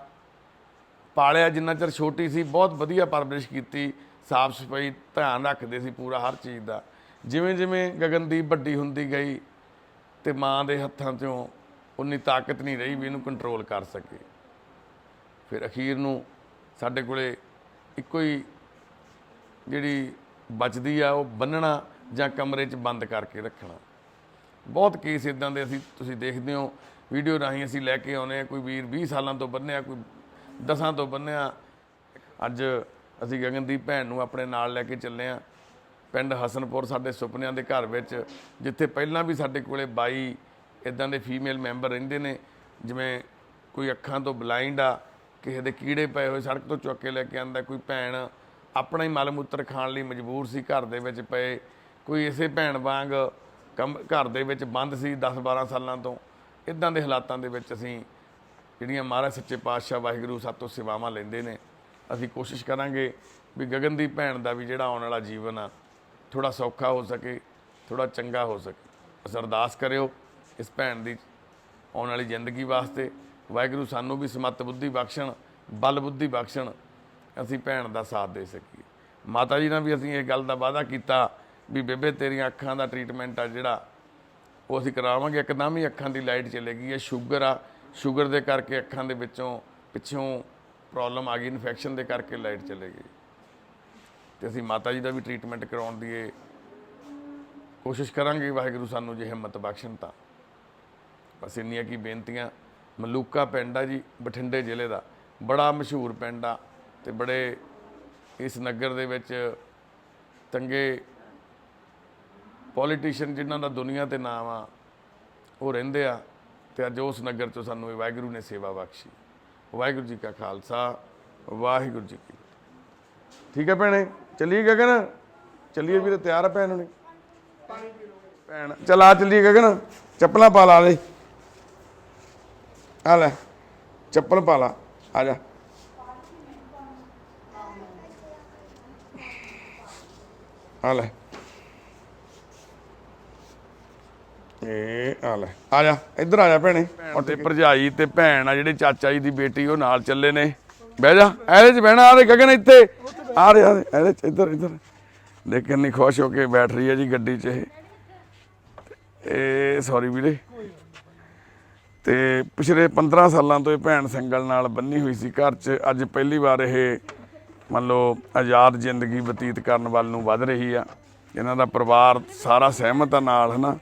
ਪਾਲਿਆ, ਜਿੰਨਾ ਚਿਰ ਛੋਟੀ ਸੀ ਬਹੁਤ ਵਧੀਆ ਪਰਵਰਿਸ਼ ਕੀਤੀ, ਸਾਫ਼ ਸਫਾਈ ਧਿਆਨ ਰੱਖਦੇ ਸੀ ਪੂਰਾ ਹਰ ਚੀਜ਼ ਦਾ। ਜਿਵੇਂ ਜਿਵੇਂ ਗਗਨਦੀਪ ਵੱਡੀ ਹੁੰਦੀ ਗਈ ਤੇ ਮਾਂ ਦੇ ਹੱਥਾਂ 'ਚੋਂ ਉਨੀ ਤਾਕਤ ਨਹੀਂ ਰਹੀ ਵੀ ਇਹਨੂੰ ਕੰਟਰੋਲ ਕਰ ਸਕੇ। ਫਿਰ ਅਖੀਰ ਨੂੰ ਸਾਡੇ ਕੋਲੇ ਇੱਕੋ ਹੀ ਜਿਹੜੀ ਬਚਦੀ ਆ ਉਹ ਬੰਨਣਾ ਜਾਂ ਕਮਰੇ 'ਚ ਬੰਦ ਕਰਕੇ ਰੱਖਣਾ। ਬਹੁਤ ਕੇਸ ਇੱਦਾਂ ਦੇ ਤੁਸੀਂ ਦੇਖਦੇ ਹੋ ਵੀਡੀਓ ਰਾਹੀਂ ਅਸੀਂ ਲੈ ਕੇ ਆਉਂਦੇ ਹਾਂ। ਕੋਈ ਵੀਰ 20 ਸਾਲਾਂ ਤੋਂ ਬੰਨਿਆ, ਕੋਈ 10 ਤੋਂ ਬੰਨਿਆ। ਅੱਜ ਅਸੀਂ ਗਗਨਦੀਪ ਭੈਣ ਨੂੰ ਆਪਣੇ ਨਾਲ ਲੈ ਕੇ ਚੱਲੇ ਹਾਂ ਪਿੰਡ ਹਸਨਪੁਰ, ਸਾਡੇ ਸੁਪਨਿਆਂ ਦੇ ਘਰ ਵਿੱਚ, ਜਿੱਥੇ ਪਹਿਲਾਂ ਵੀ ਸਾਡੇ ਕੋਲੇ 22 ਇੱਦਾਂ ਦੇ ਫੀਮੇਲ ਮੈਂਬਰ ਰਹਿੰਦੇ ਨੇ। ਜਿਵੇਂ ਕੋਈ ਅੱਖਾਂ ਤੋਂ ਬਲਾਈਂਡ ਆ, ਕਿਸੇ ਦੇ ਕੀੜੇ ਪਏ ਹੋਏ ਸੜਕ ਤੋਂ ਚੁੱਕ ਕੇ ਲੈ ਕੇ ਆਉਂਦਾ, ਕੋਈ ਭੈਣ ਆਪਣਾ ਹੀ ਮਲ ਮੂਤਰ ਖਾਣ ਲਈ ਮਜਬੂਰ ਸੀ ਘਰ ਦੇ ਵਿੱਚ ਪਏ, ਕੋਈ ਇਸੇ ਭੈਣ ਵਾਂਗ ਘਰ ਦੇ ਵਿੱਚ ਬੰਦ ਸੀ 10-12 ਸਾਲਾਂ ਤੋਂ। ਇਦਾਂ ਦੇ ਹਾਲਾਤਾਂ ਦੇ ਵਿੱਚ ਅਸੀਂ ਜਿਹੜੀਆਂ ਮਹਾਰਾਜ ਸੱਚੇ ਪਾਤਸ਼ਾਹ ਵਾਹਿਗੁਰੂ ਸਾਤੋਂ ਸੇਵਾਵਾਂ ਲੈਂਦੇ ਨੇ, ਅਸੀਂ ਕੋਸ਼ਿਸ਼ ਕਰਾਂਗੇ ਵੀ ਗਗਨਦੀਪ ਭੈਣ ਦਾ ਵੀ ਜਿਹੜਾ ਆਉਣ ਵਾਲਾ ਜੀਵਨ ਆ ਥੋੜ੍ਹਾ ਸੌਖਾ ਹੋ ਸਕੇ, ਥੋੜ੍ਹਾ ਚੰਗਾ ਹੋ ਸਕੇ। ਬਸ ਅਰਦਾਸ ਕਰਿਓ ਇਸ ਭੈਣ ਦੀ ਆਉਣ ਵਾਲੀ ਜ਼ਿੰਦਗੀ ਵਾਸਤੇ। ਵਾਹਿਗੁਰੂ ਸਾਨੂੰ ਵੀ ਸਮੱਤ ਬੁੱਧੀ ਬਖਸ਼ਣ, ਬਲ ਬੁੱਧੀ ਬਖਸ਼ਣ, ਅਸੀਂ ਭੈਣ ਦਾ ਸਾਥ ਦੇ ਸਕੀਏ। ਮਾਤਾ ਜੀ ਨਾਲ ਵੀ ਅਸੀਂ ਇਹ ਗੱਲ ਦਾ ਵਾਅਦਾ ਕੀਤਾ ਵੀ ਬੇਬੇ ਤੇਰੀਆਂ ਅੱਖਾਂ ਦਾ ਟ੍ਰੀਟਮੈਂਟ ਆ ਜਿਹੜਾ ਉਹ ਅਸੀਂ ਕਰਾਵਾਂਗੇ। ਇੱਕਦਮ ਹੀ ਅੱਖਾਂ ਦੀ ਲਾਈਟ ਚਲੇ ਗਈ ਹੈ, ਸ਼ੂਗਰ ਆ, ਸ਼ੂਗਰ ਦੇ ਕਰਕੇ ਅੱਖਾਂ ਦੇ ਵਿੱਚੋਂ ਪਿੱਛੋਂ ਪ੍ਰੋਬਲਮ ਆ ਗਈ, ਇਨਫੈਕਸ਼ਨ ਦੇ ਕਰਕੇ ਲਾਈਟ ਚਲੇ ਗਈ। ਤੇ ਅਸੀਂ ਮਾਤਾ ਜੀ ਦਾ ਵੀ ਟ੍ਰੀਟਮੈਂਟ ਕਰਾਉਣ ਦੀ ਕੋਸ਼ਿਸ਼ ਕਰਾਂਗੇ। ਵਾਹਿਗੁਰੂ ਸਾਨੂੰ ਜੇ ਹਿੰਮਤ ਬਖਸ਼ਣ ਤਾਂ ਬਸ ਇੰਨੀਆਂ ਕੀ ਬੇਨਤੀਆਂ। ਮਲੂਕਾ ਪਿੰਡ ਆ ਜੀ, ਬਠਿੰਡੇ ਜ਼ਿਲ੍ਹੇ ਦਾ ਬੜਾ ਮਸ਼ਹੂਰ ਪਿੰਡ ਆ ਤੇ ਬੜੇ ਇਸ ਨਗਰ ਦੇ ਵਿੱਚ ਚੰਗੇ ਪੋਲੀਟੀਸ਼ੀਅਨ ਜਿਨ੍ਹਾਂ ਦਾ ਦੁਨੀਆ ਤੇ ਨਾਮ ਆ ਉਹ ਰਹਿੰਦੇ ਆ ਤੇ ਅੱਜ ਉਸ ਨਗਰ 'ਚੋਂ ਸਾਨੂੰ ਇਹ ਵਾਹਿਗੁਰੂ ਨੇ ਸੇਵਾ ਬਖਸ਼ੀ। ਵਾਹਿਗੁਰੂ ਜੀ ਕਾ ਖਾਲਸਾ, ਵਾਹਿਗੁਰੂ ਜੀ ਕੀ ਫਤਿਹ। ਠੀਕ ਹੈ ਭੈਣੇ, ਚੱਲੀਏ ਗਗਨ, ਚੱਲੀਏ ਵੀਰੇ, ਤਿਆਰ ਆ ਭੈਣ ਹੁਣੇ? ਭੈਣ ਚੱਲ ਆ ਚੱਲੀਏ ਗਗਨ, ਚੱਪਲਾਂ ਪਾ ਲਾ ਲੈ, ਆ ਲੈ ਚੱਪਲ ਪਾ ਲਾ, ਆ ਜਾ। ਆ ਲੈ ਇਹ ਆ ਲੈ, ਆ ਜਾ ਇੱਧਰ ਆ ਜਾ ਭੈਣੇ। ਤੇ ਭਰਜਾਈ ਤੇ ਭੈਣ ਆ ਜਿਹੜੇ ਚਾਚਾ ਜੀ ਦੀ ਬੇਟੀ ਉਹ ਨਾਲ ਚੱਲੇ ਨੇ। ਬਹਿ ਜਾ ਇਹਦੇ 'ਚ ਬਹਿਣਾ। ਆ ਦੇ ਗਗਨ ਇੱਥੇ ਆ ਰਿਹਾ, ਇਹਦੇ 'ਚ ਇੱਧਰ ਇੱਧਰ ਦੇਖ ਕਿੰਨੀ ਖੁਸ਼ ਹੋ ਕੇ ਬੈਠ ਰਹੀ ਹੈ ਜੀ ਗੱਡੀ 'ਚ ਇਹ ਸੌਰੀ ਵੀਰੇ। ਤੇ ਪਿਛਲੇ 15 ਸਾਲਾਂ ਤੋਂ ਇਹ ਭੈਣ ਸੰਗਲ ਨਾਲ ਬੰਨੀ ਹੋਈ ਸੀ ਘਰ 'ਚ। ਅੱਜ ਪਹਿਲੀ ਵਾਰ ਇਹ ਮੰਨ ਲਓ ਆਜ਼ਾਦ ਜ਼ਿੰਦਗੀ ਬਤੀਤ ਕਰਨ ਵੱਲ ਨੂੰ ਵੱਧ ਰਹੀ ਆ। ਇਹਨਾਂ ਦਾ ਪਰਿਵਾਰ ਸਾਰਾ ਸਹਿਮਤ ਆ ਨਾਲ, ਹੈ ਨਾ।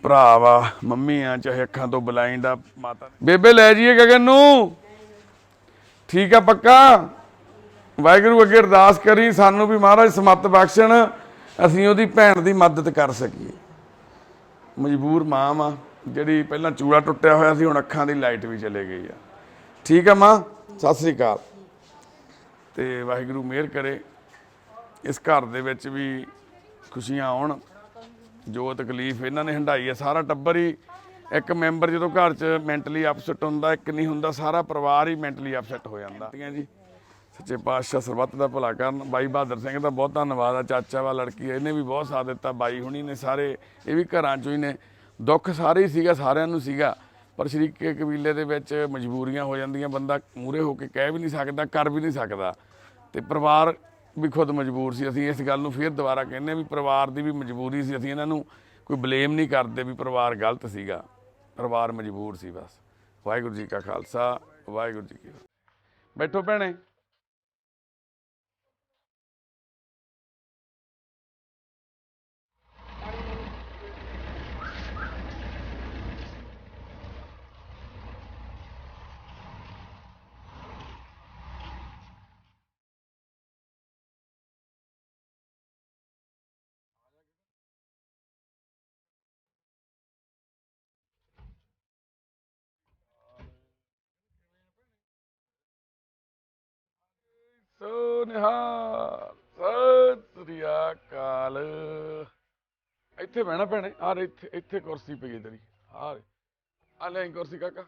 ਭਰਾ ਵਾ, ਮੰਮੀ ਆ, ਚਾਹੇ ਅੱਖਾਂ ਤੋਂ ਬਲਾਈਂਡ ਆ, ਮਾਤਾ। ਬੇਬੇ ਲੈ ਜਾਈਏ ਗਗਨ ਨੂੰ, ਠੀਕ ਆ ਪੱਕਾ? ਵਾਹਿਗੁਰੂ ਅੱਗੇ ਅਰਦਾਸ ਕਰੀ ਸਾਨੂੰ ਵੀ ਮਹਾਰਾਜ ਸਮੱਤ ਬਖਸ਼ਣ, ਅਸੀਂ ਉਹਦੀ ਭੈਣ ਦੀ ਮਦਦ ਕਰ ਸਕੀਏ। ਮਜਬੂਰ ਮਾਂ ਵਾ ਜਿਹੜੀ ਪਹਿਲਾਂ ਚੂੜਾ ਟੁੱਟਿਆ ਹੋਇਆ ਸੀ, ਹੁਣ ਅੱਖਾਂ ਦੀ ਲਾਈਟ ਵੀ ਚਲੇ ਗਈ ਆ। ਠੀਕ ਆ ਮਾਂ, ਸਤਿ ਸ੍ਰੀ ਅਕਾਲ। ਤੇ ਵਾਹਿਗੁਰੂ ਮਿਹਰ ਕਰੇ ਇਸ ਘਰ ਦੇ ਵਿੱਚ ਵੀ ਖੁਸ਼ੀਆਂ ਆਉਣ। ਜੋ ਤਕਲੀਫ ਇਹਨਾਂ ਨੇ ਹੰਢਾਈ ਹੈ, ਸਾਰਾ ਟੱਬਰ ਹੀ, ਇੱਕ ਮੈਂਬਰ ਜਦੋਂ ਘਰ 'ਚ ਮੈਂਟਲੀ ਅਪਸੈਟ ਹੁੰਦਾ, ਇੱਕ ਨਹੀਂ ਹੁੰਦਾ, ਸਾਰਾ ਪਰਿਵਾਰ ਹੀ ਮੈਂਟਲੀ ਅਪਸੈਟ ਹੋ ਜਾਂਦਾ ਜੀ। ਸੱਚੇ ਪਾਤਸ਼ਾਹ ਸਰਬੱਤ ਦਾ ਭਲਾ ਕਰਨ। ਬਾਈ ਬਹਾਦਰ ਸਿੰਘ ਦਾ ਬਹੁਤ ਧੰਨਵਾਦ ਆ, ਚਾਚਾ ਵਾ ਲੜਕੀ, ਇਹਨੇ ਵੀ ਬਹੁਤ ਸਾਥ ਦਿੱਤਾ। ਬਾਈ ਹੁਣੀ ਨੇ ਸਾਰੇ, ਇਹ ਵੀ ਘਰਾਂ 'ਚੋਂ ਹੀ ਨੇ। ਦੁੱਖ ਸਾਰੇ ਹੀ ਸੀਗਾ, ਸਾਰਿਆਂ ਨੂੰ ਸੀਗਾ, ਪਰ ਸ਼ਰੀਕੇ ਕਬੀਲੇ ਦੇ ਵਿੱਚ ਮਜਬੂਰੀਆਂ ਹੋ ਜਾਂਦੀਆਂ, ਬੰਦਾ ਮੂਹਰੇ ਹੋ ਕੇ ਕਹਿ ਵੀ ਨਹੀਂ ਸਕਦਾ, ਕਰ ਵੀ ਨਹੀਂ ਸਕਦਾ। ਤੇ ਪਰਿਵਾਰ ਵੀ ਖੁਦ ਮਜਬੂਰ ਸੀ। ਅਸੀਂ ਇਸ ਗੱਲ ਨੂੰ ਫਿਰ ਦੁਬਾਰਾ ਕਹਿੰਦੇ ਵੀ ਪਰਿਵਾਰ ਦੀ ਵੀ ਮਜਬੂਰੀ ਸੀ। ਅਸੀਂ ਇਹਨਾਂ ਨੂੰ ਕੋਈ ਬਲੇਮ ਨਹੀਂ ਕਰਦੇ ਵੀ ਪਰਿਵਾਰ ਗਲਤ ਸੀਗਾ, ਪਰਿਵਾਰ ਮਜਬੂਰ ਸੀ ਬਸ। ਵਾਹਿਗੁਰੂ ਜੀ ਕਾ ਖਾਲਸਾ, ਵਾਹਿਗੁਰੂ ਜੀ ਕੀ ਫਤਿਹ। ਬੈਠੋ ਭੈਣੇ। ਸੋ ਨਿਹਾਲ, ਸਤਿ ਸ੍ਰੀ ਅਕਾਲ। ਇੱਥੇ ਬਹਿਣਾ ਭੈਣੇ, ਆ ਇੱਥੇ ਇੱਥੇ ਕੁਰਸੀ ਪਈ ਹੈ ਤੇਰੀ, ਆ ਲੈ ਕੁਰਸੀ ਕਾਕਾ।